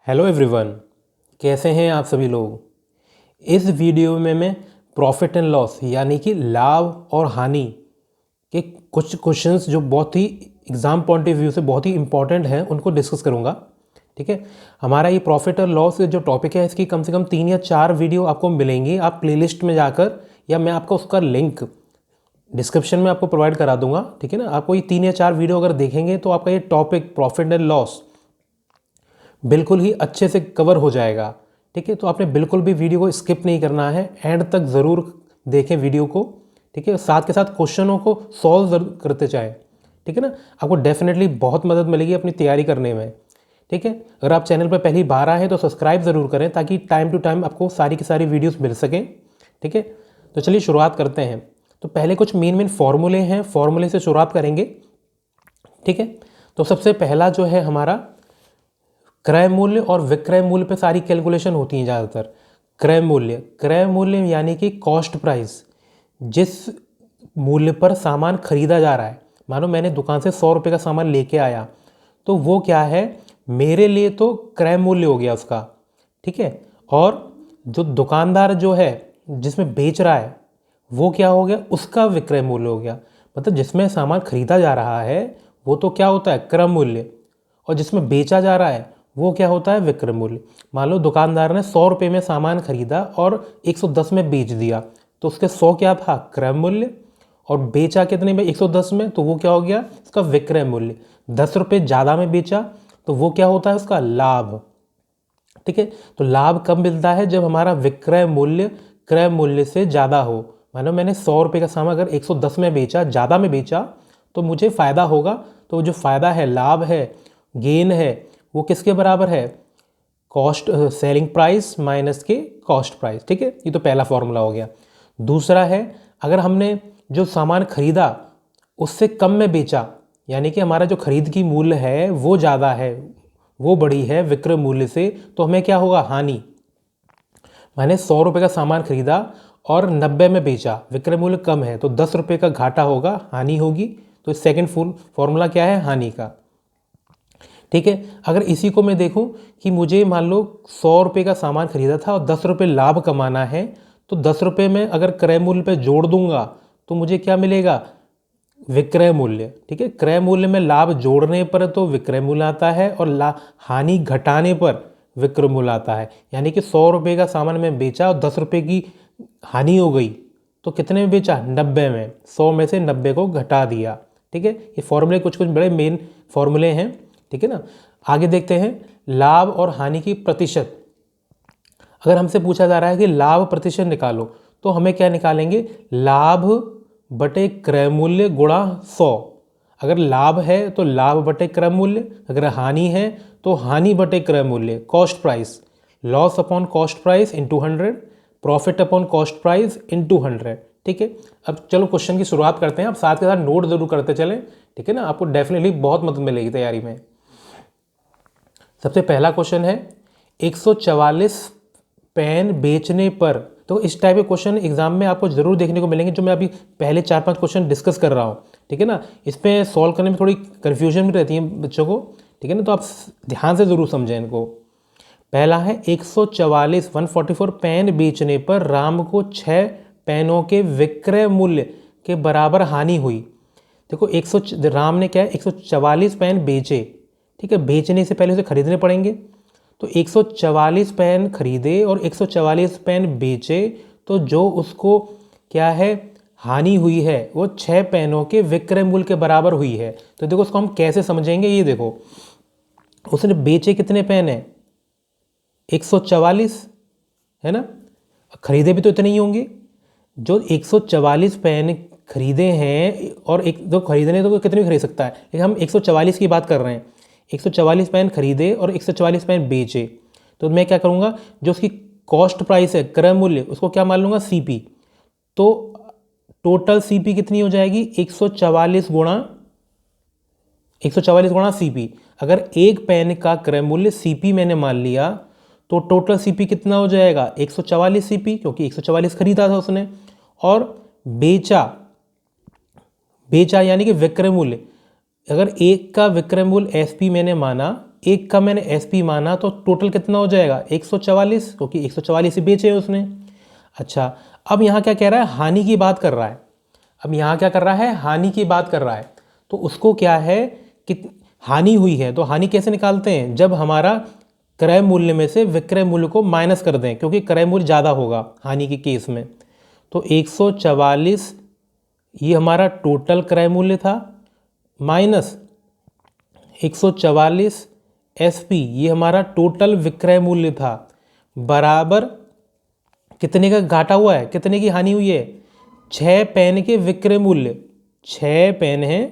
Hello everyone, कैसे हैं आप सभी लोग। इस वीडियो में मैं प्रॉफिट एंड लॉस यानी कि लाभ और हानि के कुछ क्वेश्चंस जो बहुत ही एग्ज़ाम पॉइंट ऑफ व्यू से बहुत ही इंपॉर्टेंट हैं उनको डिस्कस करूंगा। ठीक है, हमारा ये प्रॉफिट और लॉस जो टॉपिक है इसकी कम से कम 3 या 4 वीडियो आपको मिलेंगी। आप प्लेलिस्ट में जाकर या मैं आपको उसका लिंक डिस्क्रिप्शन में आपको प्रोवाइड करा दूंगा। ठीक है ना, आपको ये 3 या 4 वीडियो अगर देखेंगे तो आपका ये टॉपिक प्रॉफिट एंड लॉस बिल्कुल ही अच्छे से कवर हो जाएगा। ठीक है, तो आपने बिल्कुल भी वीडियो को स्किप नहीं करना है, एंड तक ज़रूर देखें वीडियो को। ठीक है, साथ के साथ क्वेश्चनों को सॉल्व ज़रूर करते जाएं। ठीक है ना, आपको डेफिनेटली बहुत मदद मिलेगी अपनी तैयारी करने में। ठीक है, अगर आप चैनल पर पहली बार आए हैं तो सब्सक्राइब ज़रूर करें ताकि टाइम टू टाइम आपको सारी की सारी वीडियोस मिल सकें। ठीक है, तो चलिए शुरुआत करते हैं। तो पहले कुछ मेन फार्मूले हैं, फार्मूले से शुरुआत करेंगे। ठीक है, तो सबसे पहला जो है हमारा क्रय मूल्य और विक्रय मूल्य पे सारी कैलकुलेशन होती हैं ज़्यादातर। क्रय मूल्य यानी कि कॉस्ट प्राइस, जिस मूल्य पर सामान खरीदा जा रहा है। मानो मैंने दुकान से 100 रुपये का सामान लेके आया तो वो क्या है, मेरे लिए तो क्रय मूल्य हो गया उसका। ठीक है, और जो दुकानदार जो है जिसमें बेच रहा है वो क्या हो गया, उसका विक्रय मूल्य हो गया। मतलब जिसमें सामान खरीदा जा रहा है वो तो क्या होता है, क्रय मूल्य, और जिसमें बेचा जा रहा है वो क्या होता है, विक्रय मूल्य। मान लो दुकानदार ने 100 रुपये में सामान खरीदा और 110 में बेच दिया तो उसके 100 क्या था, क्रय मूल्य, और बेचा कितने में, 110 में, तो वो क्या हो गया, उसका विक्रय मूल्य। 10 रुपये ज़्यादा में बेचा तो वो क्या होता है, उसका लाभ। ठीक है, तो लाभ कब मिलता है, जब हमारा विक्रय मूल्य क्रय मूल्य से ज़्यादा हो। मानो मैंने 100 रुपये का सामान अगर 110 में बेचा, ज़्यादा में बेचा, तो मुझे फ़ायदा होगा। तो जो फ़ायदा है, लाभ है, गेन है, वो किसके बराबर है, कॉस्ट सेलिंग प्राइस माइनस के कॉस्ट प्राइस। ठीक है, ये तो पहला फॉर्मूला हो गया। दूसरा है, अगर हमने जो सामान खरीदा उससे कम में बेचा, यानी कि हमारा जो खरीद की मूल्य है वो ज़्यादा है, वो बड़ी है विक्रय मूल्य से, तो हमें क्या होगा, हानि। मैंने 100 रुपये का सामान खरीदा और 90 में बेचा, विक्रय मूल्य कम है, तो 10 रुपये का घाटा होगा, हानि होगी। तो सेकंड फॉर्मूला क्या है, हानि का। ठीक है, अगर इसी को मैं देखूं कि मुझे मान लो 100 रुपये का सामान खरीदा था और 10 रुपये लाभ कमाना है, तो 10 रुपये में अगर क्रय मूल्य पे जोड़ दूंगा तो मुझे क्या मिलेगा, विक्रय मूल्य। ठीक है, क्रय मूल्य में लाभ जोड़ने पर तो विक्रय मूल्य आता है और हानि घटाने पर विक्रय मूल्य आता है। यानी कि 100 रुपये का सामान मैं बेचा और 10 रुपये की हानि हो गई तो कितने में बेचा, 90 में, 100 में से 90 को घटा दिया। ठीक है, ये फॉर्मूले कुछ कुछ बड़े मेन फॉर्मूले हैं। ठीक है ना, आगे देखते हैं लाभ और हानि की प्रतिशत। अगर हमसे पूछा जा रहा है कि लाभ प्रतिशत निकालो तो हमें क्या निकालेंगे, लाभ बटे क्रय मूल्य गुणा 100। अगर लाभ है तो लाभ बटे क्रय मूल्य, अगर हानि है तो हानि बटे क्रय मूल्य, cost price. Loss upon cost price into 100, profit upon cost price into 100। ठीक है, अब चलो क्वेश्चन की शुरुआत करते हैं। अब साथ के साथ नोट जरूर करते चलें। ठीक है ना, आपको डेफिनेटली बहुत मदद मिलेगी तैयारी में। सबसे पहला क्वेश्चन है, 144 पेन बेचने पर। तो इस टाइप के क्वेश्चन एग्जाम में आपको जरूर देखने को मिलेंगे, जो मैं अभी पहले 4-5 क्वेश्चन डिस्कस कर रहा हूँ। ठीक है ना, इस पर सॉल्व करने में थोड़ी कन्फ्यूजन भी रहती है बच्चों को। ठीक है ना, तो आप ध्यान से ज़रूर समझें इनको। पहला है 144 पेन बेचने पर राम को 6 पेनों के विक्रय मूल्य के बराबर हानि हुई। देखो राम ने क्या है, 144 पेन बेचे। ठीक है, बेचने से पहले उसे खरीदने पड़ेंगे, तो 144 पेन खरीदे और 144 पेन बेचे, तो जो उसको क्या है, हानि हुई है, वो 6 पेनों के विक्रय मूल्य के बराबर हुई है। तो देखो उसको हम कैसे समझेंगे, ये देखो उसने बेचे कितने पेन है, 144, है ना, खरीदे भी तो इतने ही होंगे। जो 144 पेन खरीदे हैं, और एक दो खरीदने तो कितने भी खरीद सकता है, लेकिन हम 144 की बात कर रहे हैं। 144 पेन खरीदे और 144 पेन बेचे, तो मैं क्या करूँगा, जो उसकी कॉस्ट प्राइस है, क्रय मूल्य, उसको क्या मान लूँगा, सीपी। तो टोटल सीपी कितनी हो जाएगी, 144 गुणा सीपी। अगर एक पेन का क्रय मूल्य सीपी मैंने मान लिया तो टोटल सीपी कितना हो जाएगा, 144 सीपी, क्योंकि 144 खरीदा था उसने। और बेचा यानी कि विक्रय मूल्य, अगर एक का विक्रय मूल्य एसपी मैंने माना एक का मैंने SP माना तो टोटल कितना हो जाएगा 144, क्योंकि 144 ही बेचे उसने। अच्छा, अब यहाँ क्या कह रहा है, हानि की बात कर रहा है। अब यहाँ क्या कर रहा है, हानि की बात कर रहा है। तो उसको क्या है कि हानि हुई है, तो हानि कैसे निकालते हैं, जब हमारा क्रय मूल्य में से विक्रय मूल्य को माइनस कर दें, क्योंकि क्रय मूल्य ज़्यादा होगा हानि के केस में। तो 144 ये हमारा टोटल क्रय मूल्य था, माइनस 144 SP ये हमारा टोटल विक्रय मूल्य था, बराबर कितने का घाटा हुआ है, कितने की हानि हुई है, 6 पेन के विक्रय मूल्य। 6 पेन है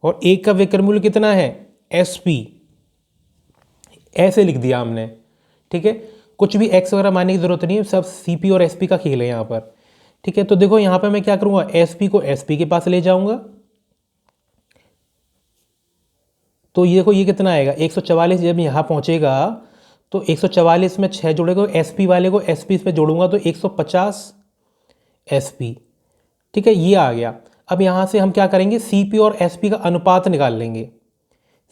और एक का विक्रय मूल्य कितना है SP, ऐसे लिख दिया हमने। ठीक है, कुछ भी एक्स वगैरह मानने की जरूरत नहीं है, सब CP और SP का खेल है यहाँ पर। ठीक है, तो देखो यहाँ पे मैं क्या करूँगा, SP को SP के पास ले जाऊँगा, तो ये देखो ये कितना आएगा 144। जब यहाँ पहुँचेगा तो 144 में 6 जोड़ेगा, SP वाले को SP पे जोड़ूंगा तो 150 SP। ठीक है, ये आ गया। अब यहाँ से हम क्या करेंगे, CP और SP का अनुपात निकाल लेंगे।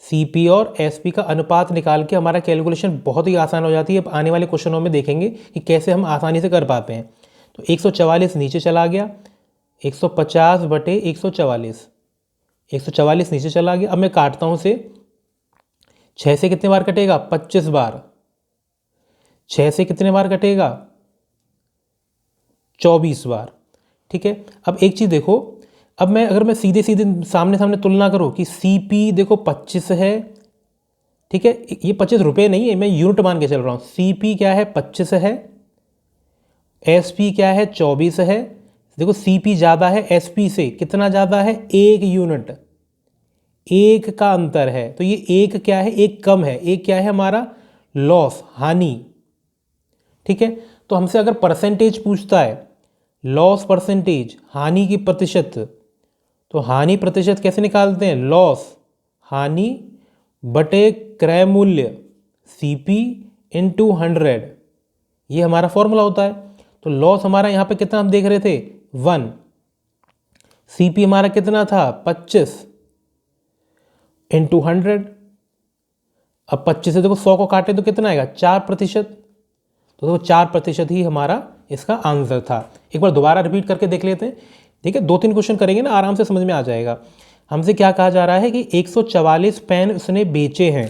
CP और SP का अनुपात निकाल के हमारा कैलकुलेशन बहुत ही आसान हो जाती है। अब आने वाले क्वेश्चनों में देखेंगे कि कैसे हम आसानी से कर पाते हैं। तो 144 नीचे चला गया, 150 बटे 144, 144 नीचे चला गया। अब मैं काटता हूँ से, 6 से कितने बार कटेगा 25 बार, 6 से कितने बार कटेगा 24 बार। ठीक है, अब एक चीज़ देखो, अब मैं अगर मैं सीधे सीधे सामने सामने तुलना करूँ कि CP देखो 25 है, ठीक है, ये 25 रुपये नहीं है, मैं यूनिट मान के चल रहा हूँ। CP क्या है 25 है, SP क्या है 24 है। देखो CP ज़्यादा है SP से, कितना ज़्यादा है 1 यूनिट, 1 का अंतर है। तो ये 1 क्या है, 1 कम है, 1 क्या है हमारा लॉस, हानि। ठीक है, तो हमसे अगर परसेंटेज पूछता है, लॉस परसेंटेज, हानि की प्रतिशत, तो हानि प्रतिशत कैसे निकालते हैं, लॉस हानि बटे क्रय मूल्य CP इंटू 100, ये हमारा फॉर्मूला होता है। तो लॉस हमारा यहाँ पे कितना हम देख रहे थे 1, CP हमारा कितना था 25 इंटू 100। अब 25 से देखो 100 को काटे तो कितना आएगा 4%, तो देखो 4% ही हमारा इसका आंसर था। एक बार दोबारा रिपीट करके देख लेते हैं। ठीक है, 2-3 क्वेश्चन करेंगे ना, आराम से समझ में आ जाएगा। हमसे क्या कहा जा रहा है कि 144 पेन उसने बेचे हैं।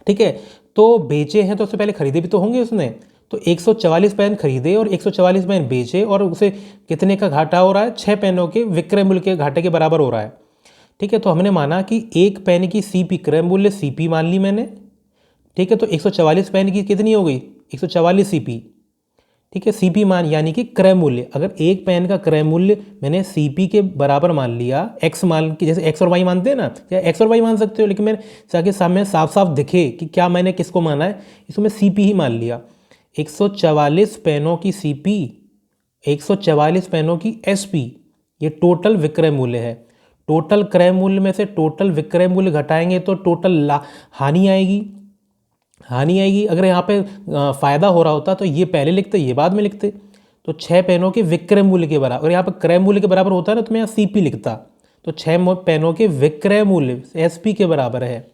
ठीक है, तो बेचे हैं तो उससे पहले खरीदे भी तो होंगे उसने। तो 144 पेन खरीदे और 144 पेन बेचे, और उसे कितने का घाटा हो रहा है, 6 पेनों के विक्रय मूल्य के घाटे के बराबर हो रहा है। ठीक है, तो हमने माना कि एक पेन की CP क्रय मूल्य CP मान ली मैंने। ठीक है, तो 144 पेन की कितनी हो गई 144 CP। ठीक है, CP मान यानी कि क्रय मूल्य, अगर एक पेन का क्रय मूल्य मैंने CP के बराबर मान लिया, X मान के, जैसे X और Y मानते हैं ना, या X और Y मान सकते हो, लेकिन मैंने ताकि सामने साफ साफ दिखे कि क्या मैंने किसको माना है, इसको मैं CP ही मान लिया। 144 पेनों की CP, 144 पेनों की SP, ये टोटल विक्रय मूल्य है। टोटल क्रय मूल्य में से टोटल विक्रय मूल्य घटाएंगे तो टोटल हानि आएगी, हानि आएगी। अगर यहाँ पे फ़ायदा हो रहा होता तो ये पहले लिखते, ये बाद में लिखते। तो 6 पेनों के विक्रय मूल्य के बराबर, अगर यहाँ पे क्रय मूल्य के बराबर होता है ना तो मैं यहाँ CP लिखता। तो 6 पेनों के विक्रय मूल्य SP के बराबर है।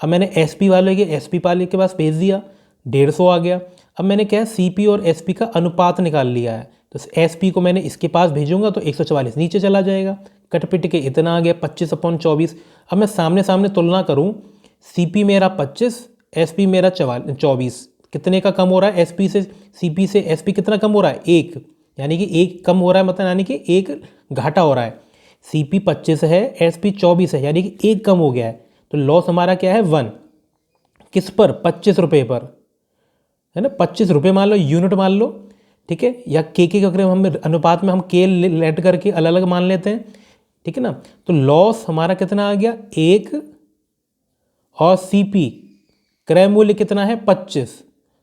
अब मैंने SP वाले के SP वाले के पास भेज दिया, 150 आ गया। अब मैंने क्या है CP और SP का अनुपात निकाल लिया है, तो SP को मैंने इसके पास भेजूंगा तो 144 नीचे चला जाएगा, कट पिट के इतना आ गया 25/24। अब मैं सामने सामने तुलना करूँ, CP मेरा 25, SP मेरा 24, कितने का कम हो रहा है SP से, CP से SP कितना कम हो रहा है 1, यानी कि 1 कम हो रहा है, मतलब यानी कि 1 घाटा हो रहा है। CP 25 है, SP 24 है, यानी कि 1 कम हो गया है। तो लॉस हमारा क्या है 1, किस पर 25 रुपये पर, है ना, 25 रुपये मान लो, यूनिट मान लो। ठीक है, या के अगर हम अनुपात में हम के लेट करके अलग अलग मान लेते हैं। ठीक है ना, तो लॉस हमारा कितना आ गया 1, और CP क्रय मूल्य कितना है 25,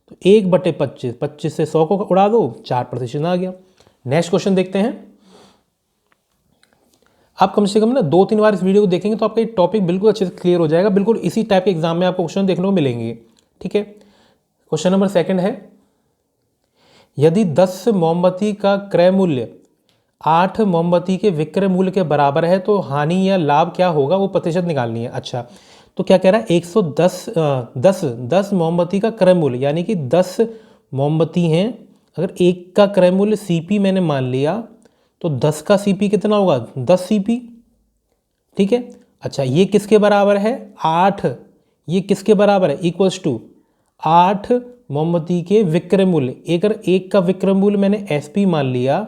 तो 1/25, 25 से 100 को उड़ा दो, 4% आ गया। नेक्स्ट क्वेश्चन देखते हैं। आप कम से कम ना 2-3 बार इस वीडियो को देखेंगे तो आपका ये टॉपिक बिल्कुल अच्छे से क्लियर हो जाएगा। बिल्कुल इसी टाइप के एग्जाम में आपको क्वेश्चन देखने को मिलेंगे। ठीक है, क्वेश्चन नंबर 2 है, यदि 10 मोमबत्ती का क्रय मूल्य 8 मोमबत्ती के विक्रय मूल्य के बराबर है तो हानि या लाभ क्या होगा, वो प्रतिशत निकालनी है। अच्छा, तो क्या कह रहा है 110 10 मोमबत्ती का क्रय मूल्य, यानी कि 10 मोमबत्ती हैं, अगर एक का क्रय मूल्य CP मैंने मान लिया तो 10 का CP कितना होगा, 10 CP। ठीक है। अच्छा, ये किसके बराबर है, 8। ये किसके बराबर है, इक्वल्स टू 8 मोमबत्ती के विक्रय मूल्य। अगर एक का विक्रय मूल्य मैंने SP मान लिया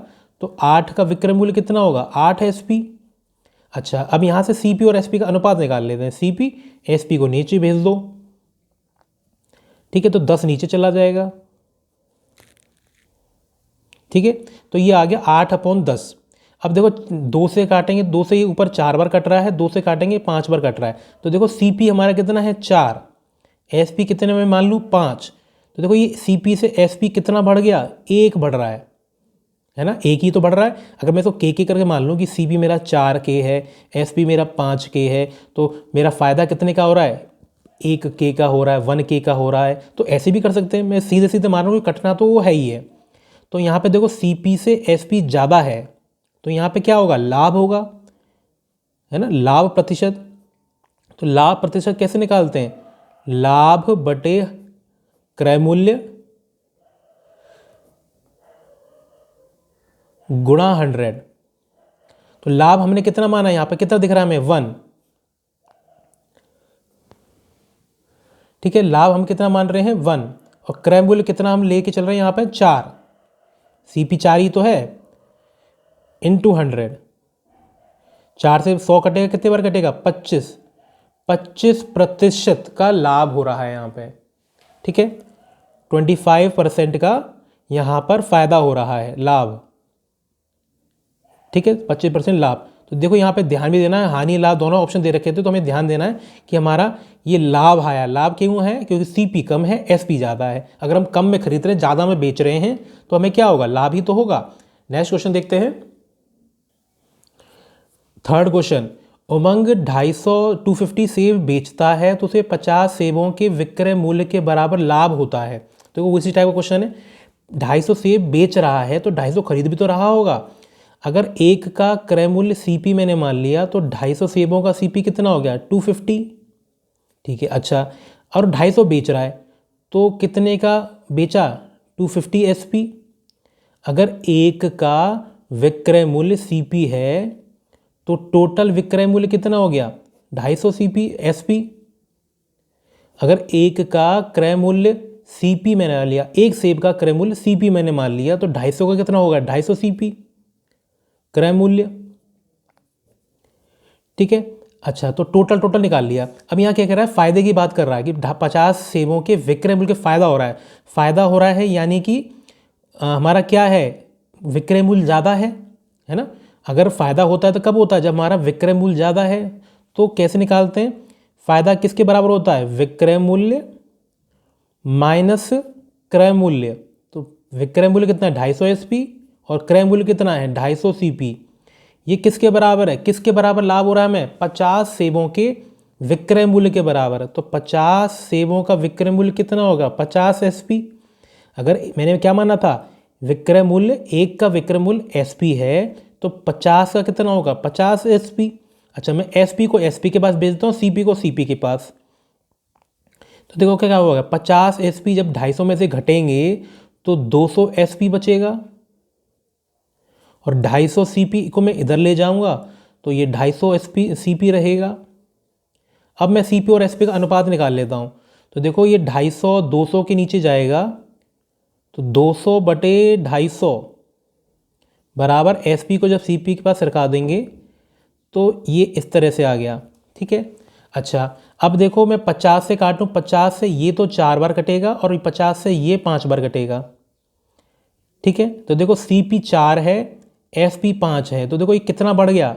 तो 8 का विक्रय मूल्य कितना होगा, 8 SP। अच्छा, अब यहाँ से CP और SP का अनुपात निकाल लेते हैं। CP SP को नीचे भेज दो। ठीक है, तो 10 नीचे चला जाएगा। ठीक है, तो ये आ गया 8/10। अब देखो 2 से काटेंगे, 2 से ये ऊपर 4 बार कट रहा है, 2 से काटेंगे 5 बार कट रहा है। तो देखो CP हमारा कितना है, 4। SP कितने में मान लूँ, 5। तो देखो ये CP से SP कितना बढ़ गया, 1 बढ़ रहा है ना, 1 ही तो बढ़ रहा है। अगर मैं इसको के करके मान लूँ कि CP मेरा 4K है, SP मेरा 5K है, तो मेरा फ़ायदा कितने का हो रहा है, 1K का हो रहा है, 1K का हो रहा है। तो ऐसे भी कर सकते हैं, मैं सीधे सीधे मान रहा हूँ कि कटना तो वो है ही है। तो यहाँ पे देखो CP से SP ज़्यादा है, तो यहाँ पे क्या होगा, लाभ होगा, है ना, लाभ प्रतिशत। तो लाभ प्रतिशत कैसे निकालते हैं, लाभ बटे क्रय मूल्य गुणा 100। तो लाभ हमने कितना माना, यहाँ पे कितना दिख रहा है हमें, 1। ठीक है, लाभ हम कितना मान रहे हैं, 1, और क्रय मूल्य कितना हम लेके चल रहे हैं यहाँ पे, 4। CP 4 ही तो है, इंटू 100। 4 से 100 कटेगा, कितने बार कटेगा, 25। 25% का लाभ हो रहा है यहाँ पे। ठीक है, 25% का यहाँ पर फायदा हो रहा है, लाभ। ठीक है, 25% लाभ। तो देखो यहाँ पे ध्यान भी देना है, हानि लाभ दोनों ऑप्शन दे रखे थे, तो हमें ध्यान देना है कि हमारा ये लाभ आया। लाभ क्यों है, क्योंकि CP कम है, SP ज़्यादा है। अगर हम कम में खरीद रहे हैं, ज़्यादा में बेच रहे हैं, तो हमें क्या होगा, लाभ ही तो होगा। नेक्स्ट क्वेश्चन देखते हैं, थर्ड क्वेश्चन। उमंग 250 सेब बेचता है तो उसे 50 सेबों के विक्रय मूल्य के बराबर लाभ होता है। तो उसी टाइप का क्वेश्चन है, 250 सेब बेच रहा है तो 250 खरीद भी तो रहा होगा। अगर एक का क्रय मूल्य CP मैंने मान लिया तो 250 सेबों का CP कितना हो गया, 250। ठीक है, अच्छा, और 250 बेच रहा है तो कितने का बेचा, 250 SP। अगर एक का विक्रय मूल्य CP है तो टोटल विक्रय मूल्य कितना हो गया, 250 CP SP। अगर एक का क्रय मूल्य CP मैंने मान लिया, एक सेब का क्रय मूल्य CP मैंने मान लिया, तो 250 का कितना होगा, 250 CP क्रय मूल्य। ठीक है, अच्छा, तो टोटल निकाल लिया। अब यहाँ क्या कर रहा है, फायदे की बात कर रहा है कि 50 सेबों के विक्रय मूल्य के फायदा हो रहा है। फायदा हो रहा है यानी कि हमारा क्या है, विक्रय मूल्य ज़्यादा है ना। अगर फ़ायदा होता है तो कब होता है, जब हमारा विक्रय मूल्य ज़्यादा है। तो कैसे निकालते हैं, फ़ायदा किसके बराबर होता है, विक्रय मूल्य माइनस क्रय मूल्य। तो विक्रय मूल्य कितना है, 250 SP, और क्रय मूल्य कितना है, 250 CP। ये किसके बराबर है, किसके बराबर लाभ हो रहा है हमें, 50 सेबों के विक्रय मूल्य के बराबर। तो 50 सेबों का विक्रय मूल्य कितना होगा, 50 SP। अगर मैंने क्या माना था, विक्रय मूल्य, एक का विक्रय मूल्य SP है तो 50 का कितना होगा, 50 SP। अच्छा, मैं SP को SP के पास भेजता हूँ, CP को CP के पास। तो देखो क्या होगा, 50 SP जब 250 में से घटेंगे तो 200 SP बचेगा, और 250 CP को मैं इधर ले जाऊंगा तो ये 250 CP रहेगा। अब मैं CP और SP का अनुपात निकाल लेता हूँ। तो देखो ये 250 200 के नीचे जाएगा, तो 200 बटे 250 बराबर SP को जब CP के पास सरका देंगे तो ये इस तरह से आ गया। ठीक है, अच्छा, अब देखो मैं 50 से काटूँ, 50 से ये तो 4 बार कटेगा और 50 से ये 5 बार कटेगा। ठीक है, तो देखो CP 4 है, SP 5 है, तो देखो ये कितना बढ़ गया,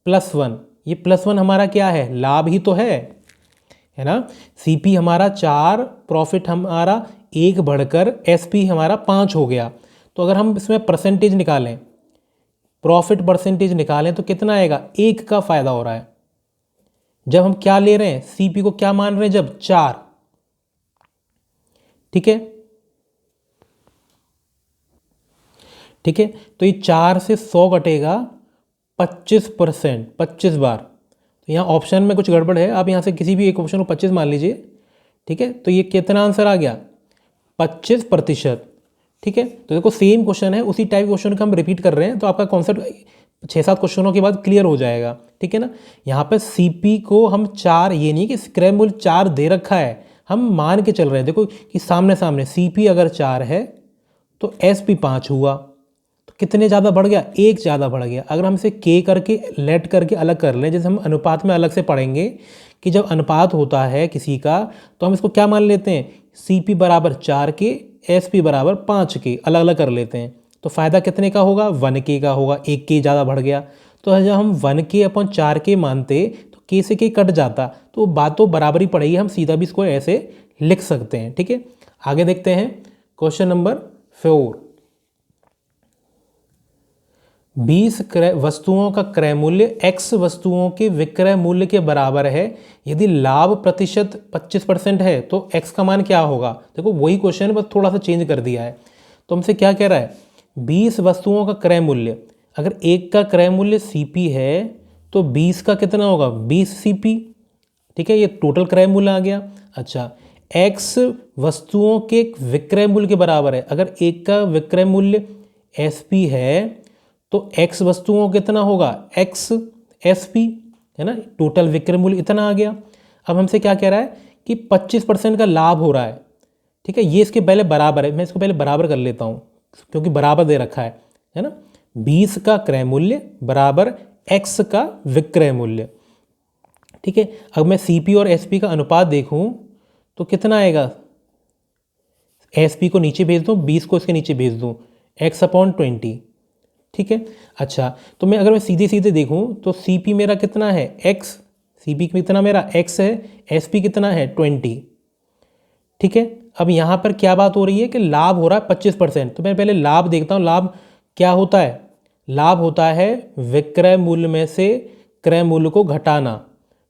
+1। ये +1 हमारा क्या है, लाभ ही तो है ना। CP हमारा 4, प्रॉफिट हमारा 1 बढ़कर SP हमारा 5 हो गया। तो अगर हम इसमें परसेंटेज निकालें, प्रॉफिट परसेंटेज निकालें, तो कितना आएगा, 1 का फायदा हो रहा है। जब हम क्या ले रहे हैं, CP को क्या मान रहे हैं, जब 4। ठीक है, ठीक है, तो ये 4 से 100 घटेगा 25%, 25 बार। तो यहाँ ऑप्शन में कुछ गड़बड़ है, आप यहाँ से किसी भी एक ऑप्शन को 25 मान लीजिए, ठीक है। तो ये कितना आंसर आ गया, 25%, ठीक है। तो देखो सेम क्वेश्चन है, उसी टाइप क्वेश्चन को हम रिपीट कर रहे हैं, तो आपका कॉन्सेप्ट 6-7 क्वेश्चनों के बाद क्लियर हो जाएगा, ठीक है ना। यहाँ पे CP को हम 4, ये नहीं कि स्क्रैप मूल्य 4 दे रखा है, हम मान के चल रहे हैं, देखो कि सामने सामने CP अगर 4 है तो SP 5 हुआ, तो कितने ज़्यादा बढ़ गया, 1 ज़्यादा बढ़ गया। अगर हम इसे K करके लेट करके अलग कर लें, जैसे हम अनुपात में अलग से पढ़ेंगे कि जब अनुपात होता है किसी का तो हम इसको क्या मान लेते हैं, CP बराबर 4 के, SP बराबर 5 के, अलग अलग कर लेते हैं। तो फ़ायदा कितने का होगा, 1K का होगा, 1K ज़्यादा बढ़ गया। तो जब हम 1K अपॉन 4K मानते तो K से K कट जाता, तो बात तो बराबर ही पड़ेगी, हम सीधा भी इसको ऐसे लिख सकते हैं, ठीक है। आगे देखते हैं क्वेश्चन नंबर 4। 20 वस्तुओं का क्रय मूल्य X वस्तुओं के विक्रय मूल्य के बराबर है, यदि लाभ प्रतिशत 25% है तो X का मान क्या होगा। देखो वही क्वेश्चन बस थोड़ा सा चेंज कर दिया है। तो हमसे क्या कह रहा है, 20 वस्तुओं का क्रय मूल्य, अगर एक का क्रय मूल्य CP है तो 20 का कितना होगा, 20 CP, ठीक है, ये टोटल क्रय मूल्य आ गया। अच्छा, X वस्तुओं के विक्रय मूल्य के बराबर है, अगर एक का विक्रय मूल्य SP है तो X वस्तुओं कितना होगा, X SP, है ना, टोटल विक्रय मूल्य इतना आ गया। अब हमसे क्या कह रहा है कि 25% का लाभ हो रहा है, ठीक है, ये इसके पहले बराबर है, मैं इसको पहले बराबर कर लेता हूँ क्योंकि बराबर दे रखा है ना। 20 का क्रय मूल्य बराबर X का विक्रय मूल्य, ठीक है। अब मैं CP और SP का अनुपात देखूं तो कितना आएगा, SP को नीचे भेज दूं, 20 को इसके नीचे भेज दूं, X/20, ठीक है। अच्छा, तो मैं अगर मैं सीधे सीधे देखूं तो CP मेरा कितना है, X, CP कितना मेरा X है, SP कितना है 20, ठीक है। अब यहाँ पर क्या बात हो रही है कि लाभ हो रहा है 25%, तो मैं पहले लाभ देखता हूँ, लाभ क्या होता है, लाभ होता है विक्रय मूल्य में से क्रय मूल्य को घटाना।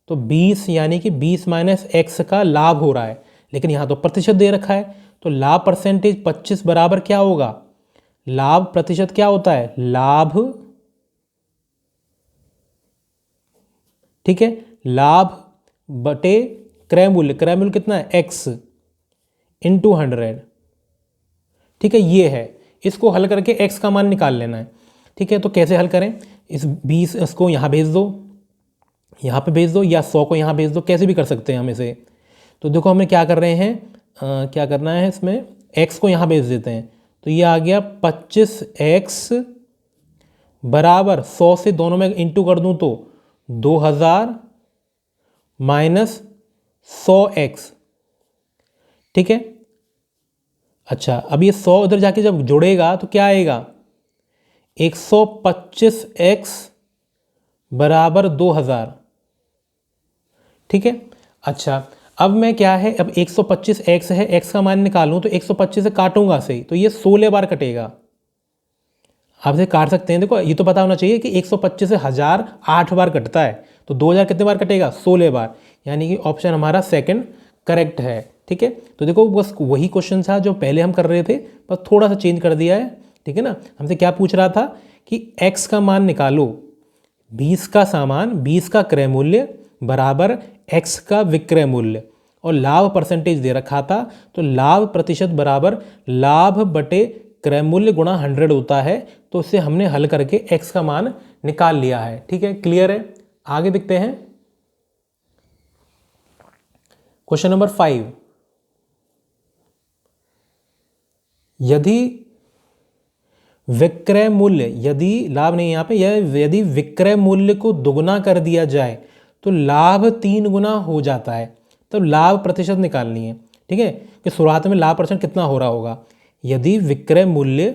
तो 20 यानी कि 20 माइनस X का लाभ हो रहा है, लेकिन यहाँ तो प्रतिशत दे रखा है, तो लाभ परसेंटेज 25 बराबर क्या होगा, लाभ प्रतिशत क्या होता है, लाभ, ठीक है, लाभ बटे क्रय मूल्य, क्रय मूल्य कितना है X इंटू 100, ठीक है, ये है। इसको हल करके X का मान निकाल लेना है, ठीक है। तो कैसे हल करें, इस 20 इसको यहाँ भेज दो, यहाँ पे भेज दो, या 100 को यहाँ भेज दो, कैसे भी कर सकते हैं हम इसे। तो देखो हमें क्या कर रहे हैं, क्या करना है, इसमें X को यहाँ भेज देते हैं, तो ये आ गया 25X बराबर 100 से दोनों में इंटू कर दूं तो 2000 माइनस 100X, ठीक है। अच्छा, अब ये 100 उधर जाके जब जुड़ेगा तो क्या आएगा, 125X बराबर 2000, ठीक है। अच्छा, अब मैं क्या है, अब 125X है, X का मान निकालूं तो 125 से काटूंगा सही, तो ये 16 बार कटेगा, आप इसे काट सकते हैं। देखो ये तो पता होना चाहिए कि 125 से 1000 8 बार कटता है, तो 2000 कितने बार कटेगा, 16 बार, यानी कि ऑप्शन हमारा सेकंड करेक्ट है, ठीक है। तो देखो बस वही क्वेश्चन था जो पहले हम कर रहे थे, बस थोड़ा सा चेंज कर दिया है, ठीक है ना। हमसे क्या पूछ रहा था कि X का मान निकालो, 20 का सामान, 20 का क्रय मूल्य बराबर X का विक्रय मूल्य, और लाभ परसेंटेज दे रखा था, तो लाभ प्रतिशत बराबर लाभ बटे क्रय मूल्य गुणा 100 होता है। तो इससे हमने हल करके X का मान निकाल लिया है, ठीक है, क्लियर है। आगे देखते हैं क्वेश्चन नंबर 5। यदि विक्रय मूल्य, यदि लाभ नहीं यहाँ पे, यदि विक्रय मूल्य को दुगुना कर दिया जाए तो लाभ 3 गुना हो जाता है, तो लाभ प्रतिशत निकालनी है, ठीक है, कि शुरुआत में लाभ परसेंट कितना हो रहा होगा। यदि विक्रय मूल्य,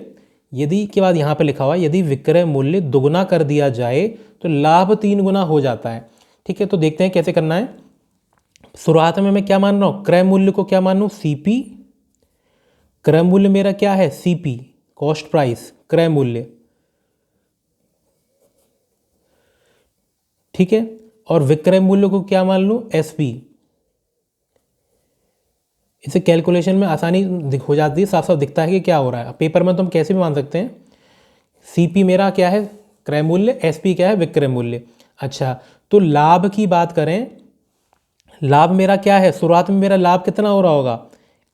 यदि के बाद यहाँ पे लिखा हुआ है यदि विक्रय मूल्य दुगुना कर दिया जाए तो लाभ 3 गुना हो जाता है, ठीक है। तो देखते हैं कैसे करना है। शुरुआत में मैं क्या मान रहा हूँ, क्रय मूल्य को क्या मान लूँ, CP, क्रय मूल्य मेरा क्या है, CP, कॉस्ट प्राइस, क्रय मूल्य, ठीक है, और विक्रय मूल्य को क्या मान लूँ, SP। इसे कैलकुलेशन में आसानी हो जाती है, साफ साफ दिखता है कि क्या हो रहा है। पेपर में तो हम कैसे भी मान सकते हैं, CP मेरा क्या है, क्रय मूल्य, SP क्या है, विक्रय मूल्य। अच्छा, तो लाभ की बात करें, लाभ मेरा क्या है, शुरुआत में मेरा लाभ कितना हो रहा होगा,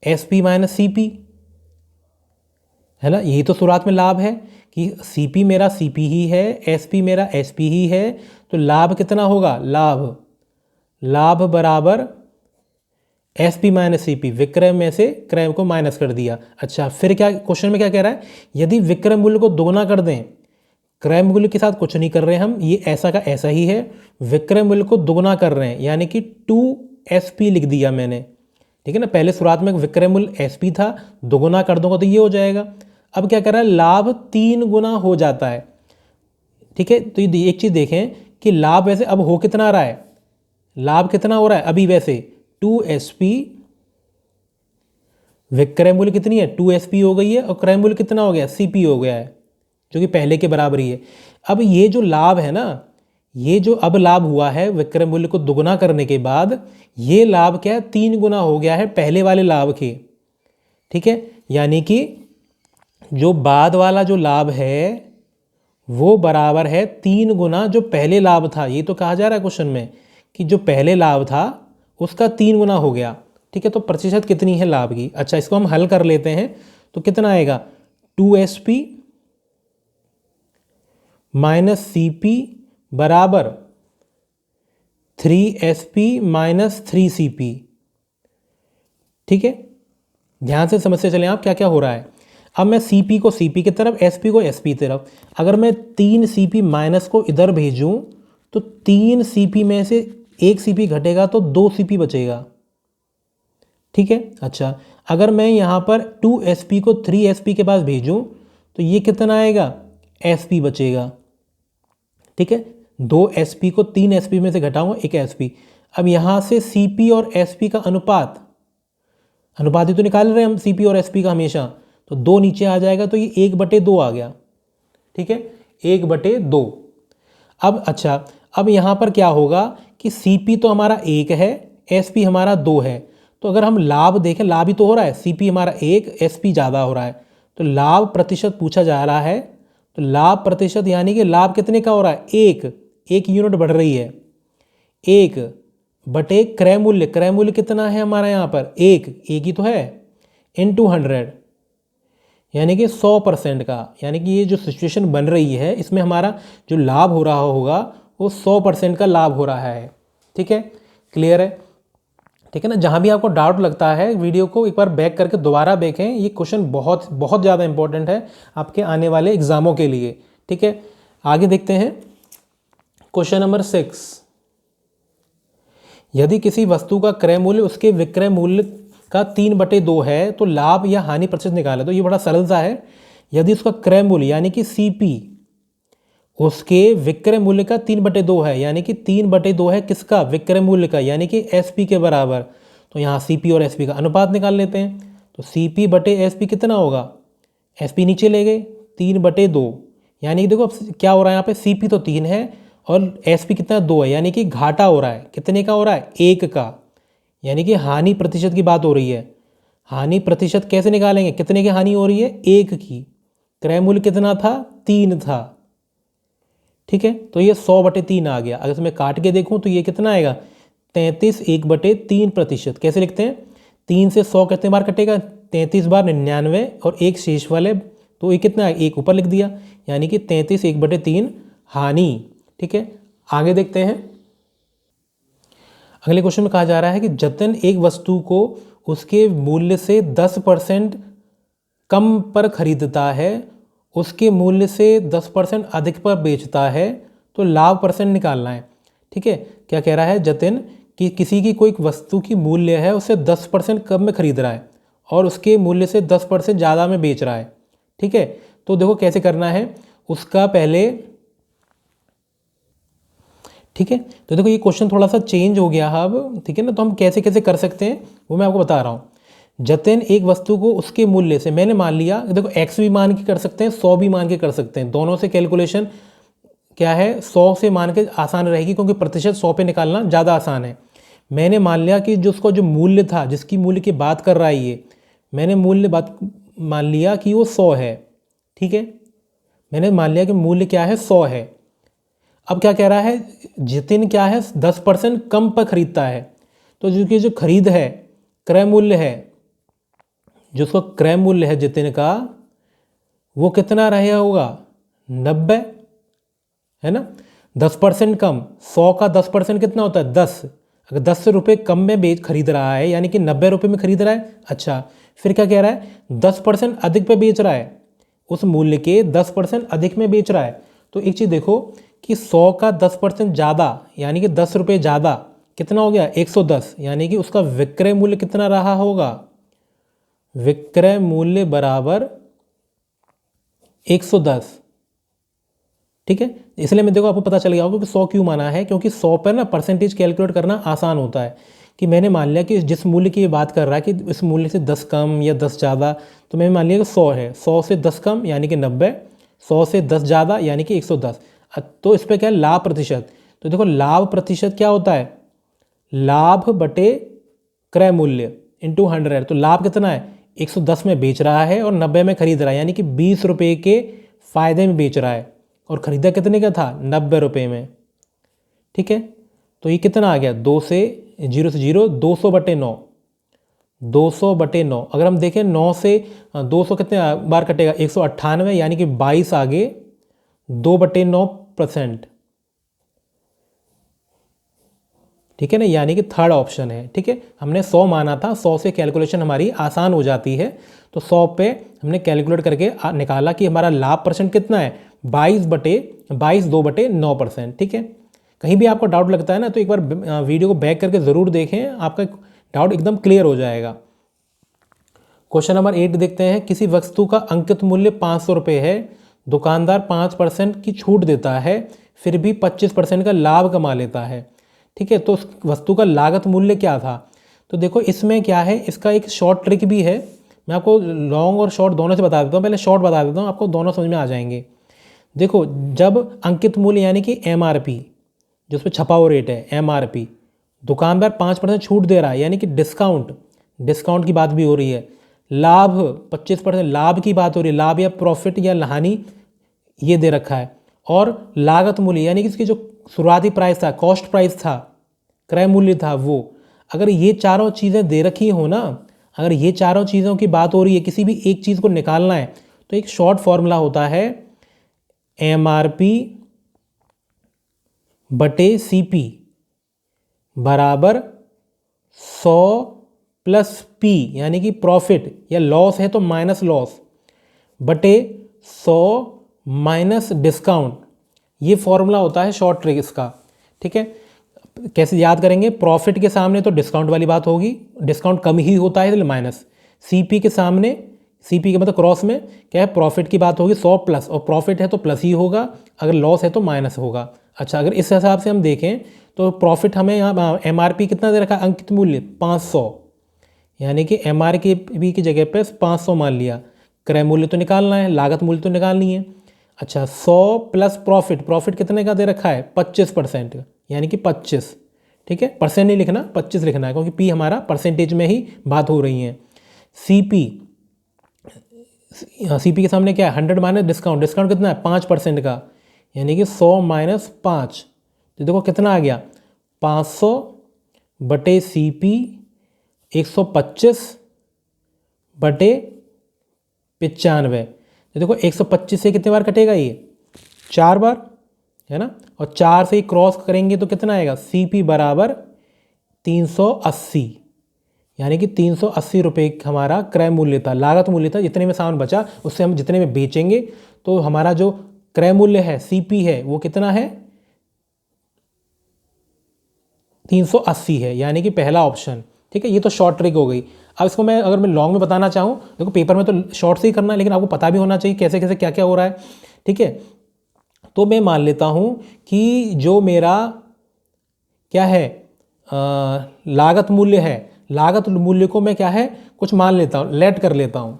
S P minus C P, है ना। यही तो शुरुआत में लाभ है कि सी पी मेरा सी पी ही है, एस पी मेरा एस पी ही है, तो लाभ कितना होगा, लाभ बराबर S P minus C P, विक्रय में से क्रय को माइनस कर दिया। अच्छा, फिर क्या क्वेश्चन में क्या कह रहा है, यदि विक्रय मूल्य को दोगुना कर दें, क्रय मूल्य के साथ कुछ नहीं कर रहे हम, ये ऐसा का ऐसा ही है, विक्रय मूल्य को दोगुना कर रहे हैं, यानी कि 2SP लिख दिया मैंने, ठीक है ना। पहले शुरुआत में विक्रय मूल्य SP था, दोगुना कर दूंगा तो ये हो जाएगा। अब क्या कर रहा है, लाभ 3 गुना हो जाता है, ठीक है। तो ये एक चीज़ देखें कि लाभ वैसे अब हो कितना रहा है, लाभ कितना हो रहा है अभी, वैसे 2SP, विक्रय मूल्य कितनी है 2SP हो गई है, और क्रय मूल्य कितना हो गया CP हो गया है, जो कि पहले के बराबर ही है। अब ये जो लाभ है ना, ये जो अब लाभ हुआ है विक्रय मूल्य को दुगुना करने के बाद, ये लाभ क्या है 3 गुना हो गया है पहले वाले लाभ के, ठीक है। यानी कि जो बाद वाला जो लाभ है वो बराबर है 3 गुना जो पहले लाभ था। ये तो कहा जा रहा है क्वेश्चन में कि जो पहले लाभ था उसका 3 गुना हो गया, ठीक है। तो प्रतिशत कितनी है लाभ की, अच्छा इसको हम हल कर लेते हैं, तो कितना आएगा 2SP माइनस CP बराबर 3SP माइनस 3CP, ठीक है। ध्यान से समझते चलें आप क्या क्या हो रहा है। अब मैं CP को CP की तरफ, SP को SP की तरफ, अगर मैं 3CP माइनस को इधर भेजूं तो 3CP में से 1CP घटेगा तो 2CP बचेगा, ठीक है। अच्छा, अगर मैं यहाँ पर 2SP को 3SP के पास भेजूं तो ये कितना आएगा, SP बचेगा, ठीक है। 2SP को 3SP में से घटाऊंगा 1 SP। अब यहाँ से CP और SP का अनुपात ही तो निकाल रहे हैं हम, CP और SP का हमेशा, तो 2 नीचे आ जाएगा, तो ये 1/2 आ गया, ठीक है, 1/2। अब अच्छा, अब यहाँ पर क्या होगा कि CP तो हमारा 1 है, SP हमारा 2 है, तो अगर हम लाभ देखें, लाभ ही तो हो रहा है, CP हमारा 1, SP ज़्यादा हो रहा है, तो लाभ प्रतिशत पूछा जा रहा है, तो लाभ प्रतिशत यानी कि लाभ कितने का हो रहा है, 1 यूनिट बढ़ रही है, 1/, क्रय मूल्य कितना है हमारा यहाँ पर, 1 ही तो है, इनटू 100, यानी कि 100% का, यानी कि ये जो सिचुएशन बन रही है इसमें हमारा जो लाभ हो रहा होगा वो 100% का लाभ हो रहा है, ठीक है। क्लियर है, ठीक है ना। जहाँ भी आपको डाउट लगता है वीडियो को एक बार बैक करके दोबारा देखें, ये क्वेश्चन बहुत बहुत ज़्यादा इंपॉर्टेंट है आपके आने वाले एग्जामों के लिए, ठीक है। आगे देखते हैं क्वेश्चन नंबर 6। यदि किसी वस्तु का क्रय मूल्य उसके विक्रय मूल्य का 3/2 है तो लाभ या हानि प्रतिशत निकाला। तो ये बड़ा सरल सा है, यदि उसका क्रय मूल्य यानी कि CP उसके विक्रय मूल्य का 3/2 है, यानी कि 3/2 है किसका, विक्रय मूल्य का, यानी कि SP के बराबर, तो यहाँ CP और SP का अनुपात निकाल लेते हैं। तो CP/SP कितना होगा, SP नीचे ले गए 3/2, यानी कि देखो अब क्या हो रहा है यहाँ पे, CP तो 3 है और SP कितना 2 है, यानी कि घाटा हो रहा है, कितने का हो रहा है, 1 का, यानी कि हानि प्रतिशत की बात हो रही है। हानि प्रतिशत कैसे निकालेंगे, कितने की हानि हो रही है, 1 की, क्रय मूल्य कितना था, 3 था, ठीक है। तो ये 100/3 आ गया। अगर मैं काट के देखूं तो ये कितना आएगा, 33 1/3%। कैसे लिखते हैं, 3 से 100 कितने बार कटेगा, 33 बार 99 और 1 शेष वाले, तो ये कितना है, 1 ऊपर लिख दिया, यानी कि 33 1/3 हानि, ठीक है। आगे देखते हैं, अगले क्वेश्चन में कहा जा रहा है कि जतन एक वस्तु को उसके मूल्य से 10% कम पर खरीदता है, उसके मूल्य से 10% अधिक पर बेचता है, तो लाभ परसेंट निकालना है, ठीक है। क्या कह रहा है, जतिन कि किसी की कोई वस्तु की मूल्य है उससे 10% कम में खरीद रहा है और उसके मूल्य से 10% ज़्यादा में बेच रहा है, ठीक है। तो देखो कैसे करना है उसका पहले, ठीक है। तो देखो ये क्वेश्चन थोड़ा सा चेंज हो गया अब, ठीक है ना। तो हम कैसे कैसे कर सकते हैं वो मैं आपको बता रहा हूँ। जतिन एक वस्तु को उसके मूल्य से, मैंने मान लिया, देखो x भी मान के कर सकते हैं, 100 भी मान के कर सकते हैं, दोनों से कैलकुलेशन क्या है, 100 से मान के आसान रहेगी क्योंकि प्रतिशत 100 पे निकालना ज़्यादा आसान है। मैंने मान लिया कि जो उसका जो मूल्य था, जिसकी मूल्य की बात कर रहा है ये, मैंने मूल्य बात मान लिया कि वो 100 है, ठीक है। मैंने मान लिया कि मूल्य क्या है, 100 है। अब क्या कह रहा है, जितिन क्या है 10% कम पर खरीदता है, तो जो खरीद है, क्रय मूल्य है, जो उसका क्रय मूल्य है जितिन का, वो कितना रहा होगा 90, है ना। 10% कम, 100 का 10% कितना होता है 10। अगर 10 रुपये कम में खरीद रहा है यानी कि 90 रुपये में खरीद रहा है। अच्छा, फिर क्या कह रहा है 10% अधिक पे बेच रहा है, उस मूल्य के 10% अधिक में बेच रहा है। तो एक चीज़ देखो कि 100 का 10% ज़्यादा यानी कि 10 रुपये ज़्यादा कितना हो गया 110, यानी कि उसका विक्रय मूल्य कितना रहा होगा, विक्रय मूल्य बराबर 110। ठीक है, इसलिए मैं देखो आपको पता चल गया होगा कि 100 क्यों माना है, क्योंकि 100 पर ना परसेंटेज कैलकुलेट करना आसान होता है। कि मैंने मान लिया कि जिस मूल्य की ये बात कर रहा है कि इस मूल्य से 10 कम या 10 ज़्यादा, तो मैंने मान लिया कि 100 है, 100 से 10 कम यानी कि 90, 100 से 10 ज़्यादा यानी कि 110। तो इस पर क्या है लाभ प्रतिशत, तो देखो लाभ प्रतिशत क्या होता है, लाभ बटे क्रय मूल्य इंटू 100। तो लाभ कितना है 110 में बेच रहा है और 90 में खरीद रहा है, यानी कि 20 रुपये के फायदे में बेच रहा है, और ख़रीदा कितने का था 90 रुपये में। ठीक है, तो ये कितना आ गया 2 से 0 से 0, 200 बटे 9, 200 बटे 9। अगर हम देखें 9 से 200 कितने बार कटेगा 198, यानी कि 22 आगे 2 बटे 9%। ठीक है ना, यानी कि थर्ड ऑप्शन है। ठीक है, हमने 100 माना था, 100 से कैलकुलेशन हमारी आसान हो जाती है, तो 100 पे हमने कैलकुलेट करके निकाला कि हमारा लाभ परसेंट कितना है 22 2 बटे 9%। ठीक है, कहीं भी आपको डाउट लगता है ना तो एक बार वीडियो को बैक करके ज़रूर देखें, आपका डाउट एकदम क्लियर हो जाएगा। क्वेश्चन नंबर 8 देखते हैं, किसी वस्तु का अंकित मूल्य 500 रुपये है, दुकानदार 5% की छूट देता है, फिर भी 25% का लाभ कमा लेता है। ठीक है, तो उस वस्तु का लागत मूल्य क्या था। तो देखो इसमें क्या है, इसका एक शॉर्ट ट्रिक भी है, मैं आपको लॉन्ग और शॉर्ट दोनों से बता देता हूँ। पहले शॉर्ट बता देता हूँ, आपको दोनों समझ में आ जाएंगे। देखो जब अंकित मूल्य यानी कि MRP, जो उस पर छपा हुआ रेट है MRP, दुकानदार 5% छूट दे रहा है यानी कि डिस्काउंट की बात भी हो रही है, लाभ 25% लाभ की बात हो रही है, लाभ या प्रॉफिट या हानि ये दे रखा है, और लागत मूल्य यानी कि इसकी जो शुरुआती प्राइस था, कॉस्ट प्राइस था, क्रय मूल्य था वो, अगर ये चारों चीज़ें दे रखी हो ना, अगर ये चारों चीज़ों की बात हो रही है, किसी भी एक चीज़ को निकालना है, तो एक शॉर्ट फॉर्मूला होता है MRP बटे CP बराबर 100 प्लस P, यानी कि प्रॉफिट या लॉस है तो माइनस लॉस, बटे 100 माइनस डिस्काउंट। ये फॉर्मूला होता है शॉर्ट ट्रिक इसका। ठीक है, कैसे याद करेंगे, प्रॉफिट के सामने तो डिस्काउंट वाली बात होगी, डिस्काउंट कम ही होता है इसलिए माइनस, CP के सामने, CP के मतलब क्रॉस में क्या है प्रॉफिट की बात होगी 100 प्लस, और प्रॉफिट है तो प्लस ही होगा, अगर लॉस है तो माइनस होगा। अच्छा, अगर इस हिसाब से हम देखें तो प्रॉफिट हमें यहाँ MRP कितना दे रखा है, अंकित मूल्य 500, यानी कि MRP की जगह पे 500 मान लिया, क्रय मूल्य तो निकालना है, लागत मूल्य तो निकालनी है। अच्छा, 100 प्लस प्रॉफिट कितने का दे रखा है 25%, यानी कि 25। ठीक है, परसेंट नहीं लिखना, 25 लिखना है, क्योंकि P हमारा परसेंटेज में ही बात हो रही है। CP के सामने क्या है 100 माइनस डिस्काउंट कितना है 5% का, यानी कि 100 माइनस 5, तो देखो कितना आ गया 500 बटे CP 125 बटे 95। तो देखो 125 से कितने बार कटेगा ये 4 बार, है ना, और 4 से ही क्रॉस करेंगे तो कितना आएगा CP बराबर 380, यानी कि 380 रुपये हमारा क्रय मूल्य था, लागत मूल्य था, जितने में सामान बचा उससे हम जितने में बेचेंगे, तो हमारा जो क्रय मूल्य है CP है वो कितना है 380 है, यानी कि पहला ऑप्शन। ठीक है, ये तो शॉर्ट ट्रिक हो गई। अब इसको मैं अगर मैं लॉन्ग में बताना चाहूँ, देखो पेपर में तो शॉर्ट से ही करना है, लेकिन आपको पता भी होना चाहिए कैसे कैसे क्या क्या हो रहा है। ठीक है, तो मैं मान लेता हूँ कि जो मेरा क्या है लागत मूल्य है, लागत मूल्य को मैं क्या है कुछ मान लेता हूँ, लेट कर लेता हूँ।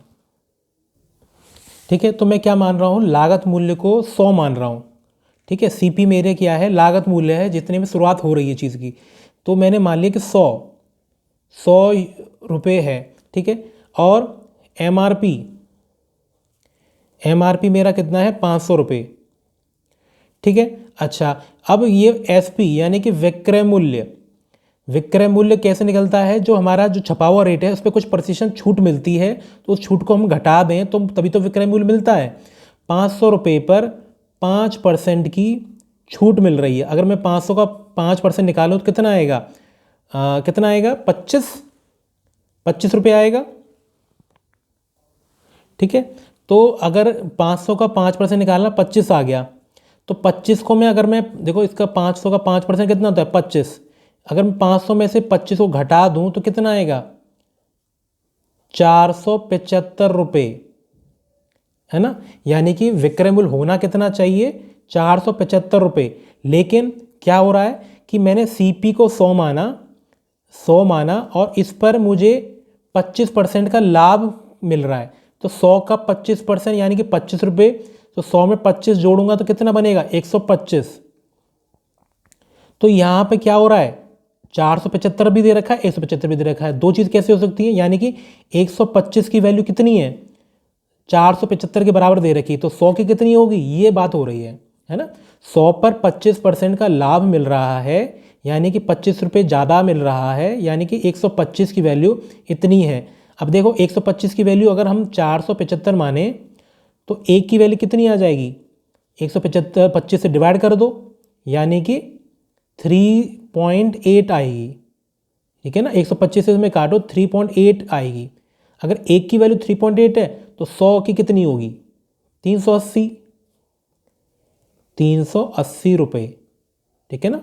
ठीक है, तो मैं क्या मान रहा हूँ, लागत मूल्य को 100 मान रहा हूँ। ठीक है, CP मेरे क्या है लागत मूल्य है, जितने में शुरुआत हो रही है चीज़ की, तो मैंने मान लिया कि 100 रुपये है। ठीक है, और MRP मेरा कितना है 500 रुपये। ठीक है, अच्छा, अब ये SP यानी कि विक्रय मूल्य, विक्रय मूल्य कैसे निकलता है? जो हमारा जो छपा हुआ रेट है उस पर कुछ प्रतिशत छूट मिलती है, तो उस छूट को हम घटा दें तो तभी तो विक्रय मूल्य मिलता है। 500 रुपये पर 5% की छूट मिल रही है। अगर मैं 500 का 5% निकालूँ तो कितना आएगा? कितना आएगा? 25 रुपये आएगा। ठीक है, तो अगर 500 का 5% निकालना 25 आ गया, तो 25 को मैं, अगर मैं देखो इसका 500 का 5% कितना होता है? 25। अगर मैं 500 में से 25 को घटा दूं तो कितना आएगा? 475 रुपये, है ना। यानी कि विक्रय मूल्य होना कितना चाहिए? 475 रुपये। लेकिन क्या हो रहा है कि मैंने CP को 100 माना और इस पर मुझे 25% का लाभ मिल रहा है। तो 100 का 25% यानी कि 25 रुपये, तो 100 में 25 जोड़ूंगा तो कितना बनेगा? 125। तो यहाँ पे क्या हो रहा है? 475 भी दे रखा है, 175 भी दे रखा है। दो चीज़ कैसे हो सकती है? यानी कि 125 की वैल्यू कितनी है? 475 के बराबर दे रखी है, तो 100 की कितनी होगी? ये बात हो रही है ना। 100 पर 25% का लाभ मिल रहा है, यानी कि 25 रुपये ज़्यादा मिल रहा है, यानी कि 125 की वैल्यू इतनी है। अब देखो 125 की वैल्यू अगर हम 475 माने तो एक की वैल्यू कितनी आ जाएगी? 175 25 से डिवाइड कर दो, यानी कि 3.8 आएगी। ठीक है ना, 125 से इसमें काटो 3.8 आएगी। अगर एक की वैल्यू 3.8 है तो 100 की कितनी होगी? 380 रुपये। ठीक है ना,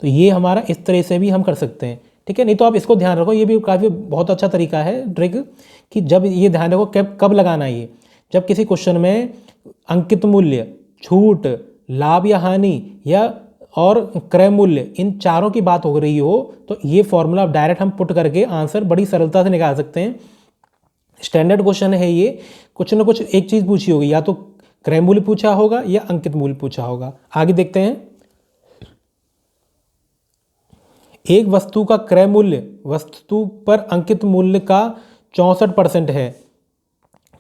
तो ये हमारा इस तरह से भी हम कर सकते हैं। ठीक है, नहीं तो आप इसको ध्यान रखो, ये भी काफ़ी बहुत अच्छा तरीका है ट्रिक, कि जब ये ध्यान रखो कब लगाना है ये, जब किसी क्वेश्चन में अंकित मूल्य, छूट, लाभ या हानि या और क्रय मूल्य, इन चारों की बात हो रही हो, तो ये फॉर्मूला डायरेक्ट हम पुट करके आंसर बड़ी सरलता से निकाल सकते हैं। स्टैंडर्ड क्वेश्चन है ये, कुछ ना कुछ एक चीज़ पूछी होगी, या तो क्रय मूल्य पूछा होगा या अंकित मूल्य पूछा होगा। आगे देखते हैं। एक वस्तु का क्रय मूल्य वस्तु पर अंकित मूल्य का 64% है।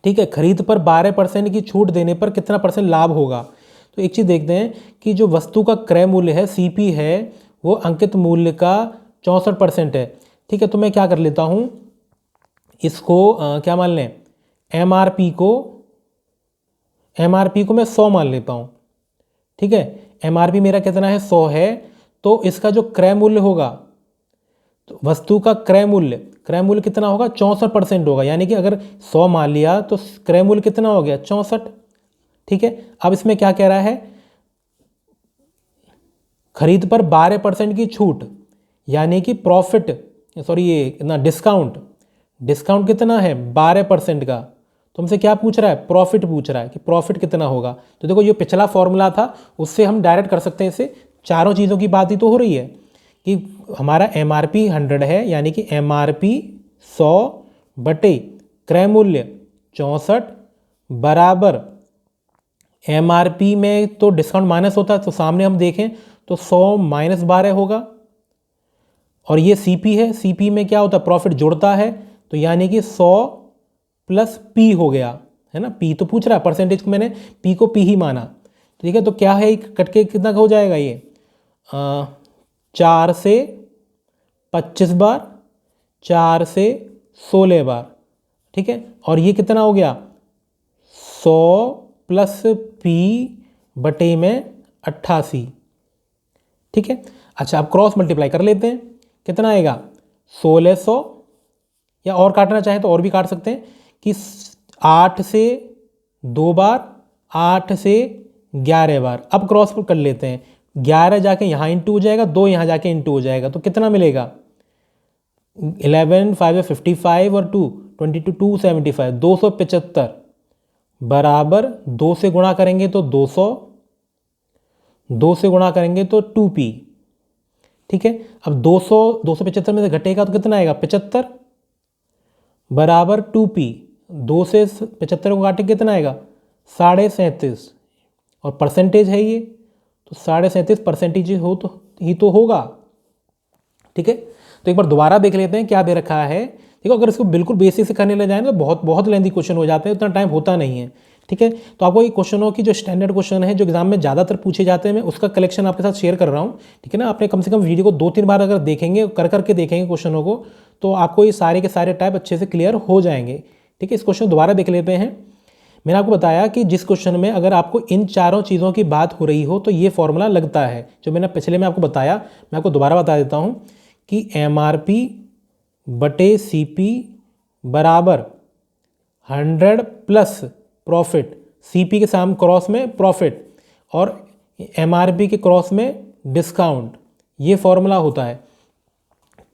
ठीक है, खरीद पर 12% की छूट देने पर कितना % लाभ होगा? तो एक चीज़ देखते हैं कि जो वस्तु का क्रय मूल्य है CP है, वो अंकित मूल्य का 64% है। ठीक है, तो मैं क्या कर लेता हूँ, इसको क्या मान लें, MRP को मैं 100 मान लेता हूँ। ठीक है, MRP मेरा कितना है? 100 है। तो इसका जो क्रय मूल्य होगा, तो वस्तु का क्रय मूल्य कितना होगा? 64% होगा, यानी कि अगर 100 मान लिया तो क्रय मूल्य कितना हो गया? 64। ठीक है, अब इसमें क्या कह रहा है? खरीद पर 12% की छूट, यानी कि प्रॉफिट, सॉरी ये कितना डिस्काउंट कितना है? 12% का। तुमसे क्या पूछ रहा है? प्रॉफिट पूछ रहा है कि प्रॉफिट कितना होगा। तो देखो ये पिछला फॉर्मूला था, उससे हम डायरेक्ट कर सकते हैं इसे। चारों चीज़ों की बात ही तो हो रही है कि हमारा MRP 100 है, यानी कि MRP 100 बटे क्रय मूल्य 64 बराबर MRP में तो डिस्काउंट माइनस होता है, तो सामने हम देखें तो 100 माइनस 12 होगा। और ये CP है, CP में क्या होता है? प्रॉफिट जुड़ता है, तो यानी कि 100 प्लस P हो गया, है ना। P तो पूछ रहा है, परसेंटेज को मैंने P को P ही माना। ठीक है, तो क्या है, कटके कितना हो जाएगा ये? 4 से 25 बार, 4 से 16 बार। ठीक है, और ये कितना हो गया? 100 प्लस P बटे में 88। ठीक है, अच्छा अब क्रॉस मल्टीप्लाई कर लेते हैं, कितना आएगा? 1600, या और काटना चाहे तो और भी काट सकते हैं कि 8 से 2 बार, 8 से 11 बार। अब क्रॉस कर लेते हैं, 11 जाके यहाँ इंटू हो जाएगा, 2 यहाँ जाके इंटू हो जाएगा, तो कितना मिलेगा? 11 5 55 और 2 22 275 275 बराबर 2 से गुणा करेंगे तो 200, 2 से गुणा करेंगे तो 2P। ठीक है, अब 275 में से घटेगा तो कितना आएगा? 75 बराबर 2P। 2 से 75 को काटे कितना आएगा? 37.5। और परसेंटेज है ये, तो 37.5% हो तो ही तो होगा। ठीक है, तो एक बार दोबारा देख लेते हैं क्या दे रखा है। देखो अगर इसको बिल्कुल बेसिक से करने लग जाए तो बहुत लेंथी क्वेश्चन हो जाते हैं, उतना टाइम होता नहीं है। ठीक है। तो आपको ये क्वेश्चनों की जो स्टैंडर्ड क्वेश्चन है जो एग्जाम में ज़्यादातर पूछे जाते हैं, मैं उसका कलेक्शन आपके साथ शेयर कर रहा हूँ, ठीक है ना। आपने कम से कम वीडियो को 2-3 बार अगर देखेंगे, कर करके देखेंगे क्वेश्चनों को, तो आपको ये सारे के सारे टाइप अच्छे से क्लियर हो जाएंगे, ठीक है। इस क्वेश्चन दोबारा देख लेते हैं। मैंने आपको बताया कि जिस क्वेश्चन में अगर आपको इन चारों चीज़ों की बात हो रही हो तो ये फॉर्मूला लगता है, जो मैंने पिछले में आपको बताया, मैं आपको दोबारा बता देता हूँ कि MRP बटे CP बराबर 100 प्लस प्रॉफिट, CP के साम क्रॉस में प्रॉफिट और MRP के क्रॉस में डिस्काउंट, ये फॉर्मूला होता है,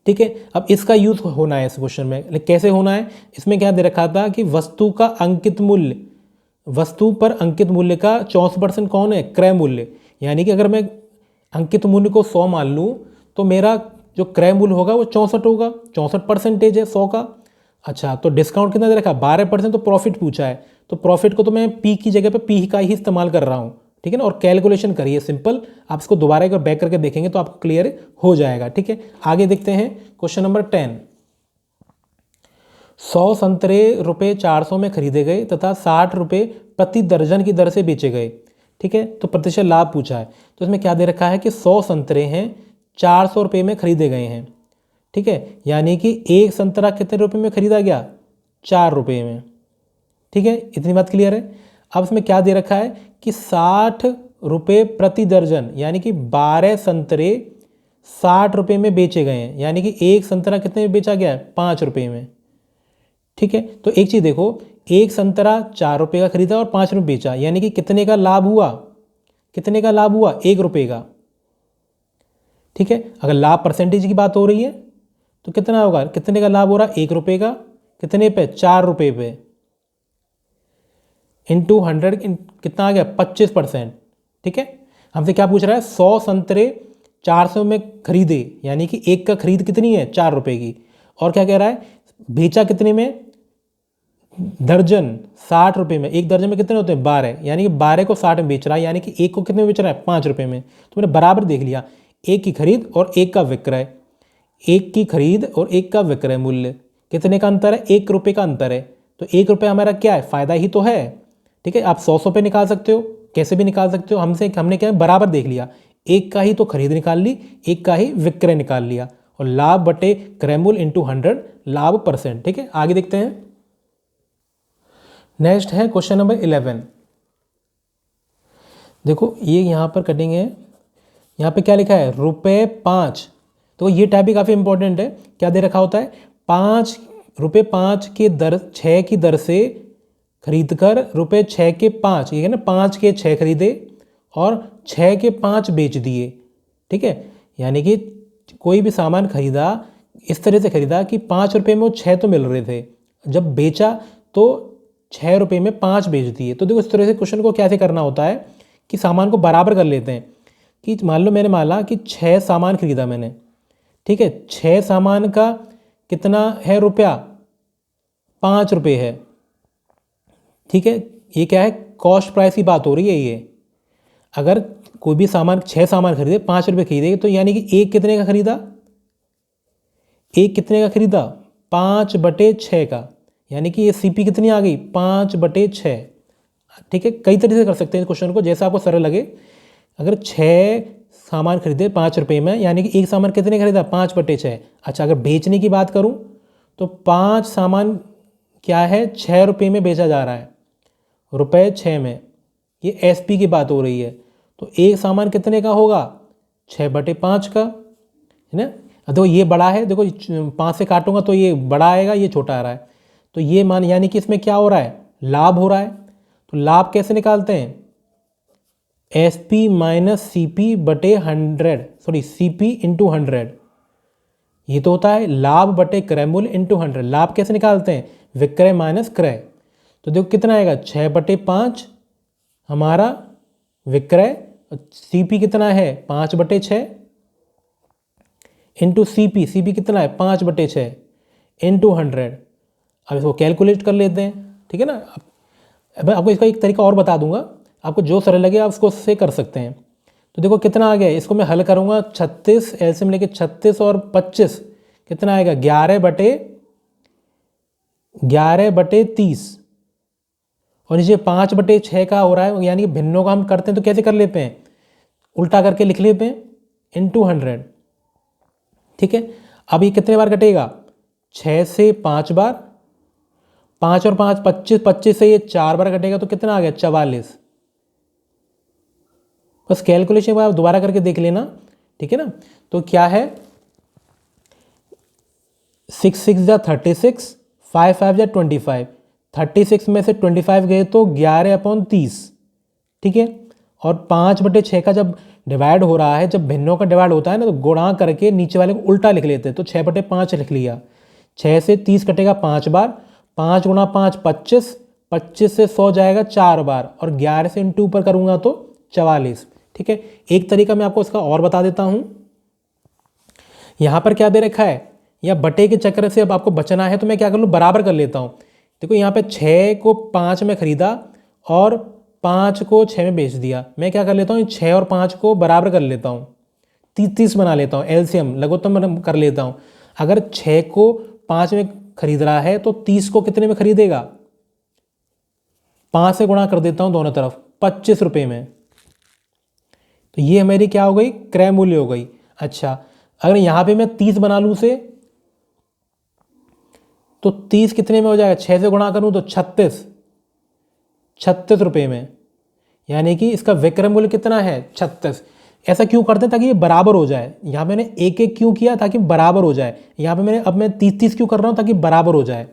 ठीक है। अब इसका यूज़ होना है इस क्वेश्चन में, लेकिन कैसे होना है, इसमें क्या दे रखा था कि वस्तु का अंकित मूल्य, वस्तु पर अंकित मूल्य का 64% कौन है, क्रय मूल्य। यानी कि अगर मैं अंकित मूल्य को 100 मान लूँ तो मेरा जो क्रय मूल्य होगा वो 64 होगा, 64% है 100 का। अच्छा, तो डिस्काउंट कितना दे रखा है, 12%। तो प्रॉफिट पूछा है, तो प्रॉफिट को तो मैं पी की जगह पे पी का ही इस्तेमाल कर रहा हूँ, ठीक है ना। और कैलकुलेशन करिए सिंपल, आप इसको दोबारा एक बार बैक करके देखेंगे तो आपको क्लियर हो जाएगा, ठीक है। आगे देखते हैं क्वेश्चन नंबर 10। 100 संतरे रुपये 400 में खरीदे गए तथा 60 रुपये प्रति दर्जन की दर से बेचे गए, ठीक है। तो प्रतिशत लाभ पूछा है, तो इसमें क्या दे रखा है कि 100 संतरे हैं, 400 रुपये में खरीदे गए हैं, ठीक है। यानी कि एक संतरा कितने रुपये में खरीदा गया, 4 रुपये में, ठीक है। इतनी बात क्लियर है। अब इसमें क्या दे रखा है कि 60 रुपये प्रति दर्जन, यानी कि 12 संतरे 60 रुपये में बेचे गए हैं, यानी कि एक संतरा कितने में बेचा गया है, 5 रुपये में, ठीक है। तो एक चीज़ देखो, एक संतरा 4 रुपये का खरीदा और 5 रुपये बेचा, यानी कि कितने का लाभ हुआ, कितने का लाभ हुआ, 1 रुपये का, ठीक है। अगर लाभ परसेंटेज की बात हो रही है तो कितना होगा, कितने का लाभ हो रहा है, 1 रुपये का, कितने पे, 4 रुपये पे, इंटू 100 कितना आ गया, 25%, ठीक है। हमसे क्या पूछ रहा है, 100 संतरे 400 में खरीदे, यानी कि एक का खरीद कितनी है, 4 रुपये की, और क्या कह रहा है, बेचा कितने में, दर्जन 60 रुपये में। एक दर्जन में कितने होते हैं, 12, यानी कि 12 को 60 में बेच रहा है, यानी कि एक को कितने में बेच रहा है, 5 रुपये में। तो मैंने बराबर देख लिया, एक की खरीद और एक का विक्रय, एक की खरीद और एक का विक्रय मूल्य कितने का अंतर है, 1 रुपये का अंतर है। तो 1 रुपये हमारा क्या है, फायदा ही तो है, ठीक है। आप 100 पे निकाल सकते हो, कैसे भी निकाल सकते हो, हमने क्या बराबर देख लिया, एक का ही तो खरीद निकाल ली, एक का ही विक्रय निकाल लिया, और लाभ बटे क्रय मूल्य इंटू 100 लाभ %, ठीक है। आगे देखते हैं। नेक्स्ट है क्वेश्चन नंबर 11। देखो ये यहाँ पर कटिंग है, यहाँ पे क्या लिखा है, ₹5। तो ये टाइप भी काफ़ी इंपॉर्टेंट है। क्या दे रखा होता है, ₹5 के दर 6 की दर से खरीद कर ₹6 के 5, ये है ना, 5 के 6 खरीदे और 6 के 5 बेच दिए, ठीक है। यानी कि कोई भी सामान खरीदा, इस तरह से खरीदा कि 5 रुपये में वो 6 तो मिल रहे थे, जब बेचा तो 6 रुपये में 5 बेच दिए। तो देखो इस तरह से क्वेश्चन को कैसे करना होता है कि सामान को बराबर कर लेते हैं, कि मान लो मैंने माना कि 6 सामान खरीदा मैंने, ठीक है, 6 सामान का कितना है रुपया, 5 रुपये है, ठीक है। ये क्या है, कॉस्ट प्राइस की बात हो रही है ये। अगर कोई भी सामान 6 सामान खरीदे, 5 रुपये खरीदे, तो यानी कि एक कितने का खरीदा, एक कितने का खरीदा, 5/6 का, यानी कि ये CP कितनी आ गई, 5/6, ठीक है। कई तरीके से कर सकते हैं इस क्वेश्चन को, जैसा आपको सरल लगे। अगर 6 सामान खरीदे 5 रुपये में, यानी कि एक सामान कितने खरीदा, 5/6। अच्छा, अगर बेचने की बात करूं तो 5 सामान क्या है, 6 रुपये में बेचा जा रहा है, ₹6 में, ये SP की बात हो रही है। तो एक सामान कितने का होगा, 6/5 का, है ना। देखो ये बड़ा है, देखो 5 से काटूंगा तो ये बड़ा आएगा, ये छोटा आ रहा है, तो ये मान, यानी कि इसमें क्या हो रहा है, लाभ हो रहा है। तो लाभ कैसे निकालते हैं, SP - CP इंटू 100, ये तो होता है लाभ बटे क्रय मूल्य इंटू 100। लाभ कैसे निकालते हैं, विक्रय माइनस क्रय। तो देखो कितना आएगा, 6/5 हमारा विक्रय, CP कितना है, 5/6 इंटू CP कितना है, 5/6 इंटू 100। अब इसको कैलकुलेट कर लेते हैं, ठीक है ना। अब आपको इसका एक तरीका और बता दूंगा, आपको जो सरल लगे आप उसको उससे कर सकते हैं। तो देखो कितना आ गया, इसको मैं हल करूंगा, 36 एलसीएम लेके 36 और 25 कितना आएगा, 11/30, और नीचे 5/6 का हो रहा है, यानी कि भिन्नों का हम करते हैं तो कैसे कर लेते हैं, उल्टा करके लिख लेते हैं इंटू 100। ठीक है, अब ये कितने बार कटेगा, 6 से 5 बार, 5 और 5 25, 25 से ये 4 बार कटेगा, तो कितना आ गया 44। बस कैलकुलेशन आप दोबारा करके देख लेना, ठीक है ना। तो क्या है, 6 6 जा 36, 5 5 जा 25, 36 में से 25 गए तो 11/30, ठीक है। और 5/6 का जब डिवाइड हो रहा है, जब भिन्नों का डिवाइड होता है ना, तो गुणा करके नीचे वाले को उल्टा लिख लेते हैं, तो 6/5 लिख लिया। 6 से 30 कटेगा 5 बार, 5 गुणा 5 25, 25 से 100 जाएगा 4 बार, और 11 से इंटू ऊपर करूँगा तो 44। ठीक है, एक तरीका मैं आपको इसका और बता देता हूँ। यहाँ पर क्या दे रखा है, या बटे के चक्कर से अब आपको बचना है, तो मैं क्या कर लूँ, बराबर कर लेता हूँ। देखो यहाँ पे 6 को 5 में खरीदा और 5 को 6 में बेच दिया। मैं क्या कर लेता हूँ, 6 और 5 को बराबर कर लेता हूँ, 30 बना लेता हूँ, एलसीएम लघुत्तम कर लेता हूँ। अगर 6 को 5 में खरीद रहा है तो 30 को कितने में खरीदेगा, 5 से गुणा कर देता हूँ दोनों तरफ, 25 रुपये में। तो ये हमारी क्या हो गई, क्रय मूल्य हो गई। अच्छा, अगर यहाँ पे मैं 30 बना लूँ से, तो 30 कितने में हो जाएगा, 6 से गुणा करूँ तो 36 रुपये में, यानी कि इसका विक्रय मूल्य कितना है 36। ऐसा क्यों करते हैं, ताकि ये बराबर हो जाए। यहाँ मैंने एक एक क्यों किया, ताकि बराबर हो जाए। यहाँ पे अब मैं 30 क्यों कर रहा हूँ, ताकि बराबर हो जाए।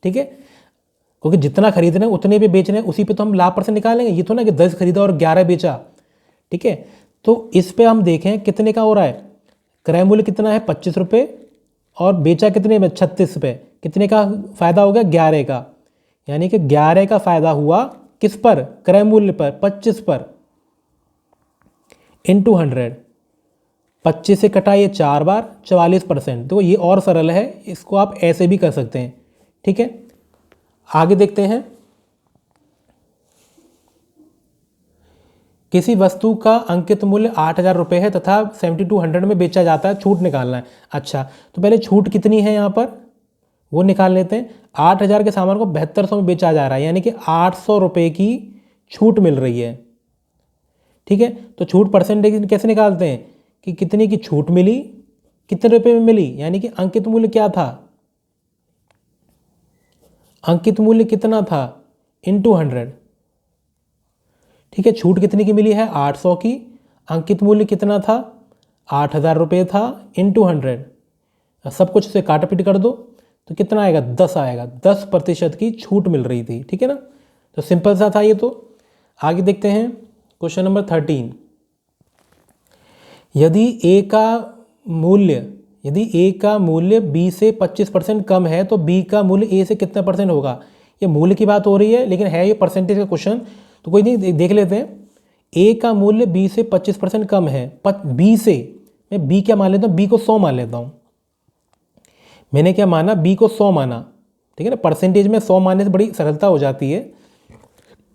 ठीक है, क्योंकि जितना खरीद रहे हैं उतने पे बेच रहे हैं, उसी पे तो हम लाभ % निकालेंगे। ये तो ना कि 10 खरीदा और 11 बेचा। ठीक है, तो इस पे हम देखें कितने का हो रहा है, क्रय मूल्य कितना है 25 रुपये, और बेचा कितने में 36 रुपये। कितने का फ़ायदा हो गया, 11 का, यानी कि 11 का फ़ायदा हुआ किस पर, क्रय मूल्य पर, 25 पर, इंटू 100। 25 से कटा ये 4 बार, 44%। तो ये और सरल है, इसको आप ऐसे भी कर सकते हैं। ठीक है, आगे देखते हैं। किसी वस्तु का अंकित मूल्य 8,000 रुपये है तथा 7200 में बेचा जाता है, छूट निकालना है। अच्छा, तो पहले छूट कितनी है यहाँ पर वो निकाल लेते हैं। 8,000 के सामान को 7200 में बेचा जा रहा है, यानी कि 800 रुपये की छूट मिल रही है। ठीक है, तो छूट % कैसे निकालते हैं, कि कितने की छूट मिली, कितने रुपए में मिली, यानी कि अंकित मूल्य क्या था, अंकित मूल्य कितना था, इंटू 100। ठीक है, छूट कितने की मिली है, 800 की, अंकित मूल्य कितना था, 8,000 रुपये था, इंटू 100। सब कुछ से काट पीट कर दो तो कितना आएगा, 10 आएगा। 10% की छूट मिल रही थी। ठीक है ना, तो सिंपल सा था ये। तो आगे देखते हैं क्वेश्चन नंबर 13। यदि ए का मूल्य बी से 25% कम है तो बी का मूल्य ए से कितना % होगा। ये मूल्य की बात हो रही है, लेकिन है ये परसेंटेज का क्वेश्चन, तो कोई नहीं, देख लेते हैं। ए का मूल्य बी से 25% कम है, बी से, मैं बी क्या मान लेता हूँ, बी को 100 मान लेता हूँ। मैंने क्या माना, बी को 100 माना। ठीक है ना, परसेंटेज में 100 मानने से बड़ी सरलता हो जाती है।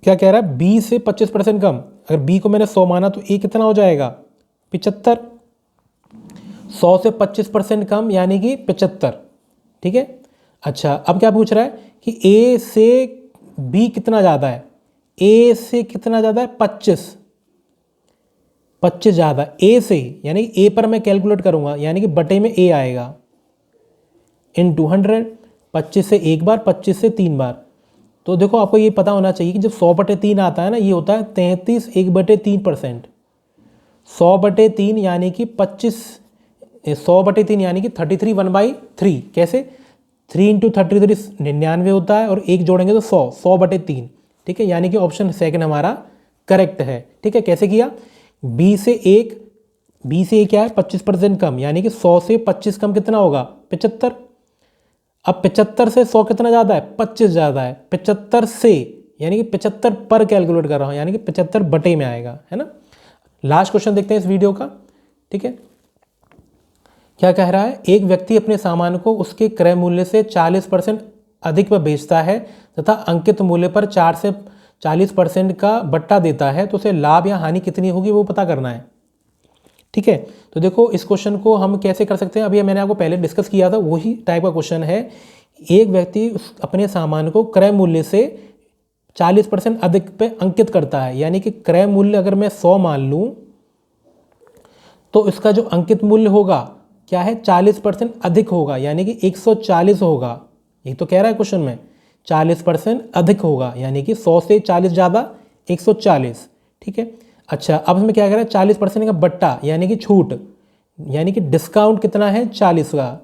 क्या कह रहा है, बी से 25% कम। अगर बी को मैंने 100 माना तो ए कितना हो जाएगा, 75। 100 से 25% कम यानी कि 75। ठीक है, अच्छा, अब क्या पूछ रहा है कि ए से बी कितना ज़्यादा है, ए से कितना ज़्यादा है, 25 ज़्यादा ए से, यानी ए पर मैं कैलकुलेट करूँगा, यानी कि बटे में ए आएगा, इंटू 100। 25 से एक बार, 25 से 3 बार। तो देखो, आपको ये पता होना चाहिए कि जब 100/3 आता है ना, ये होता है 33 1/3%। 100/3 यानी कि 100/3 यानी कि 33 1/3। कैसे, 3 × 33 99 होता है, और एक जोड़ेंगे तो 100, 100/3। ठीक है, यानी कि ऑप्शन सेकंड हमारा करेक्ट है। ठीक है, कैसे किया, बी से एक क्या है, 25% कम, यानी कि 100 से 25 कम कितना होगा, 75। अब 75 से 100 कितना ज़्यादा है, 25 ज़्यादा है। 75 से, यानी कि 75 पर कैलकुलेट कर रहा हूँ, यानी कि 75 बटे में आएगा, है ना। लास्ट क्वेश्चन देखते हैं इस वीडियो का। ठीक है, क्या कह रहा है, एक व्यक्ति अपने सामान को उसके क्रय मूल्य से 40% अधिक पर बेचता है तथा अंकित मूल्य पर 4 से 40% का बट्टा देता है, तो उसे लाभ या हानि कितनी होगी वो पता करना है। ठीक है, तो देखो, इस क्वेश्चन को हम कैसे कर सकते हैं, अभी मैंने आपको पहले डिस्कस किया था, वही टाइप का क्वेश्चन है। एक व्यक्ति अपने सामान को क्रय मूल्य से 40% अधिक पे अंकित करता है, यानी कि क्रय मूल्य अगर मैं 100 मान लूँ तो इसका जो अंकित मूल्य होगा क्या है, 40% अधिक होगा, यानी कि 140 होगा। ये तो कह रहा है क्वेश्चन में 40% अधिक होगा, यानी कि 100 से 40 ज़्यादा 140। ठीक है, अच्छा अब इसमें क्या कह रहा है, 40% का बट्टा यानी कि छूट, यानी कि डिस्काउंट कितना है 40 का।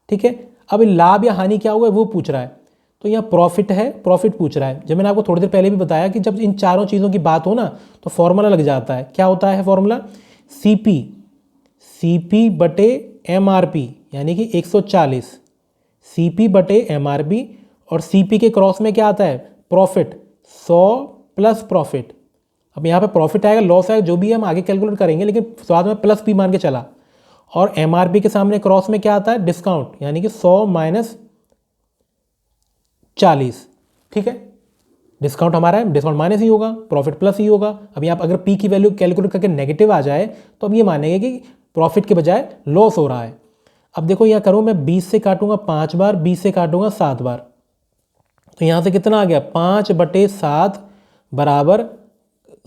ठीक है, अब लाभ या हानि क्या हुआ वो पूछ रहा है, तो यहाँ प्रॉफिट है, प्रॉफिट पूछ रहा है। जब मैंने आपको थोड़ी देर पहले भी बताया कि जब इन चारों चीज़ों की बात हो ना तो फॉर्मूला लग जाता है। क्या होता है फॉर्मूला, CP बटे MRP यानी कि 140, CP बटे MRP, और CP के क्रॉस में क्या आता है, प्रॉफिट, 100 प्लस प्रॉफिट। अब यहाँ पे प्रॉफिट आएगा, लॉस आएगा, जो भी हम आगे कैलकुलेट करेंगे, लेकिन स्वाद में प्लस P मान के चला। और MRP के सामने क्रॉस में क्या आता है, डिस्काउंट, यानी कि 100 माइनस 40। ठीक है, डिस्काउंट हमारा है, डिस्काउंट माइनस ही होगा, प्रॉफिट प्लस ही होगा। अब यहाँ पर अगर P की वैल्यू कैलकुलेट करके नेगेटिव आ जाए तो अब ये मानेंगे कि प्रॉफिट के बजाय लॉस हो रहा है। अब देखो यहाँ करूँ मैं 20 से काटूंगा 5 बार, 20 से काटूंगा 7 बार, तो यहाँ से कितना आ गया, 5/7 बराबर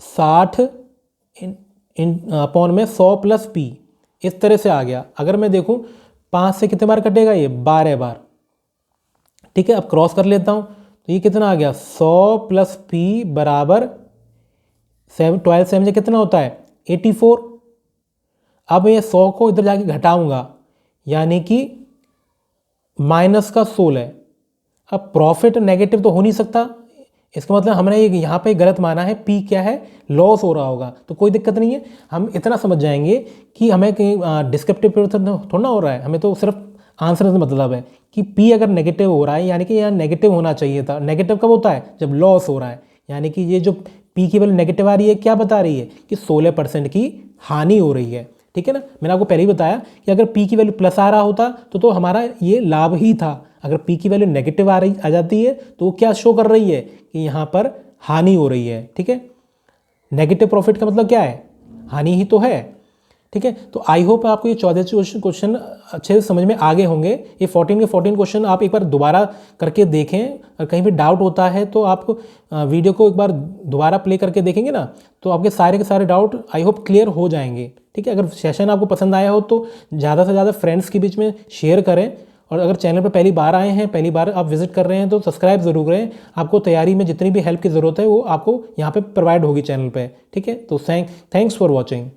60 अपॉन में 100 प्लस P, इस तरह से आ गया। अगर मैं देखूं 5 से कितने बार कटेगा, ये 12 बार। ठीक है, अब क्रॉस कर लेता हूं, तो ये कितना आ गया, 100 प्लस P बराबर 12 से मुझे कितना होता है, 84। अब ये 100 को इधर जाके घटाऊंगा, यानी कि माइनस का 16। अब प्रॉफिट नेगेटिव तो हो नहीं सकता, इसका मतलब हमने ये यहाँ पे गलत माना है, P क्या है, लॉस हो रहा होगा, तो कोई दिक्कत नहीं है। हम इतना समझ जाएंगे कि हमें कहीं डिस्क्रिप्टिव थोड़ा ना हो रहा है, हमें तो सिर्फ आंसर से मतलब है कि P अगर नेगेटिव हो रहा है, यानी कि यहाँ नेगेटिव होना चाहिए था। नेगेटिव कब होता है, जब लॉस हो रहा है, यानी कि ये जो P की वैल्यू नेगेटिव आ रही है, क्या बता रही है कि 16% की हानि हो रही है। ठीक है ना, मैंने आपको पहले ही बताया कि अगर P की वैल्यू प्लस आ रहा होता तो हमारा ये लाभ ही था। अगर P की वैल्यू नेगेटिव आ जाती है तो वो क्या शो कर रही है कि यहाँ पर हानि हो रही है। ठीक है, नेगेटिव प्रॉफिट का मतलब क्या है, हानि ही तो है। ठीक है, तो आई होप आपको ये 14 क्वेश्चन अच्छे से समझ में आ गए होंगे। ये 14 के 14 क्वेश्चन आप एक बार दोबारा करके देखें, और कहीं भी डाउट होता है तो आप वीडियो को एक बार दोबारा प्ले करके देखेंगे ना, तो आपके सारे के सारे डाउट आई होप क्लियर हो जाएंगे। ठीक है, अगर सेशन आपको पसंद आया हो तो ज़्यादा से ज़्यादा फ्रेंड्स के बीच में शेयर करें, और अगर चैनल पर पहली बार आए हैं, पहली बार आप विजिट कर रहे हैं, तो सब्सक्राइब जरूर करें। आपको तैयारी में जितनी भी हेल्प की ज़रूरत है वो आपको यहाँ पे प्रोवाइड होगी चैनल पे। ठीक है, तो थैंक्स फॉर वॉचिंग।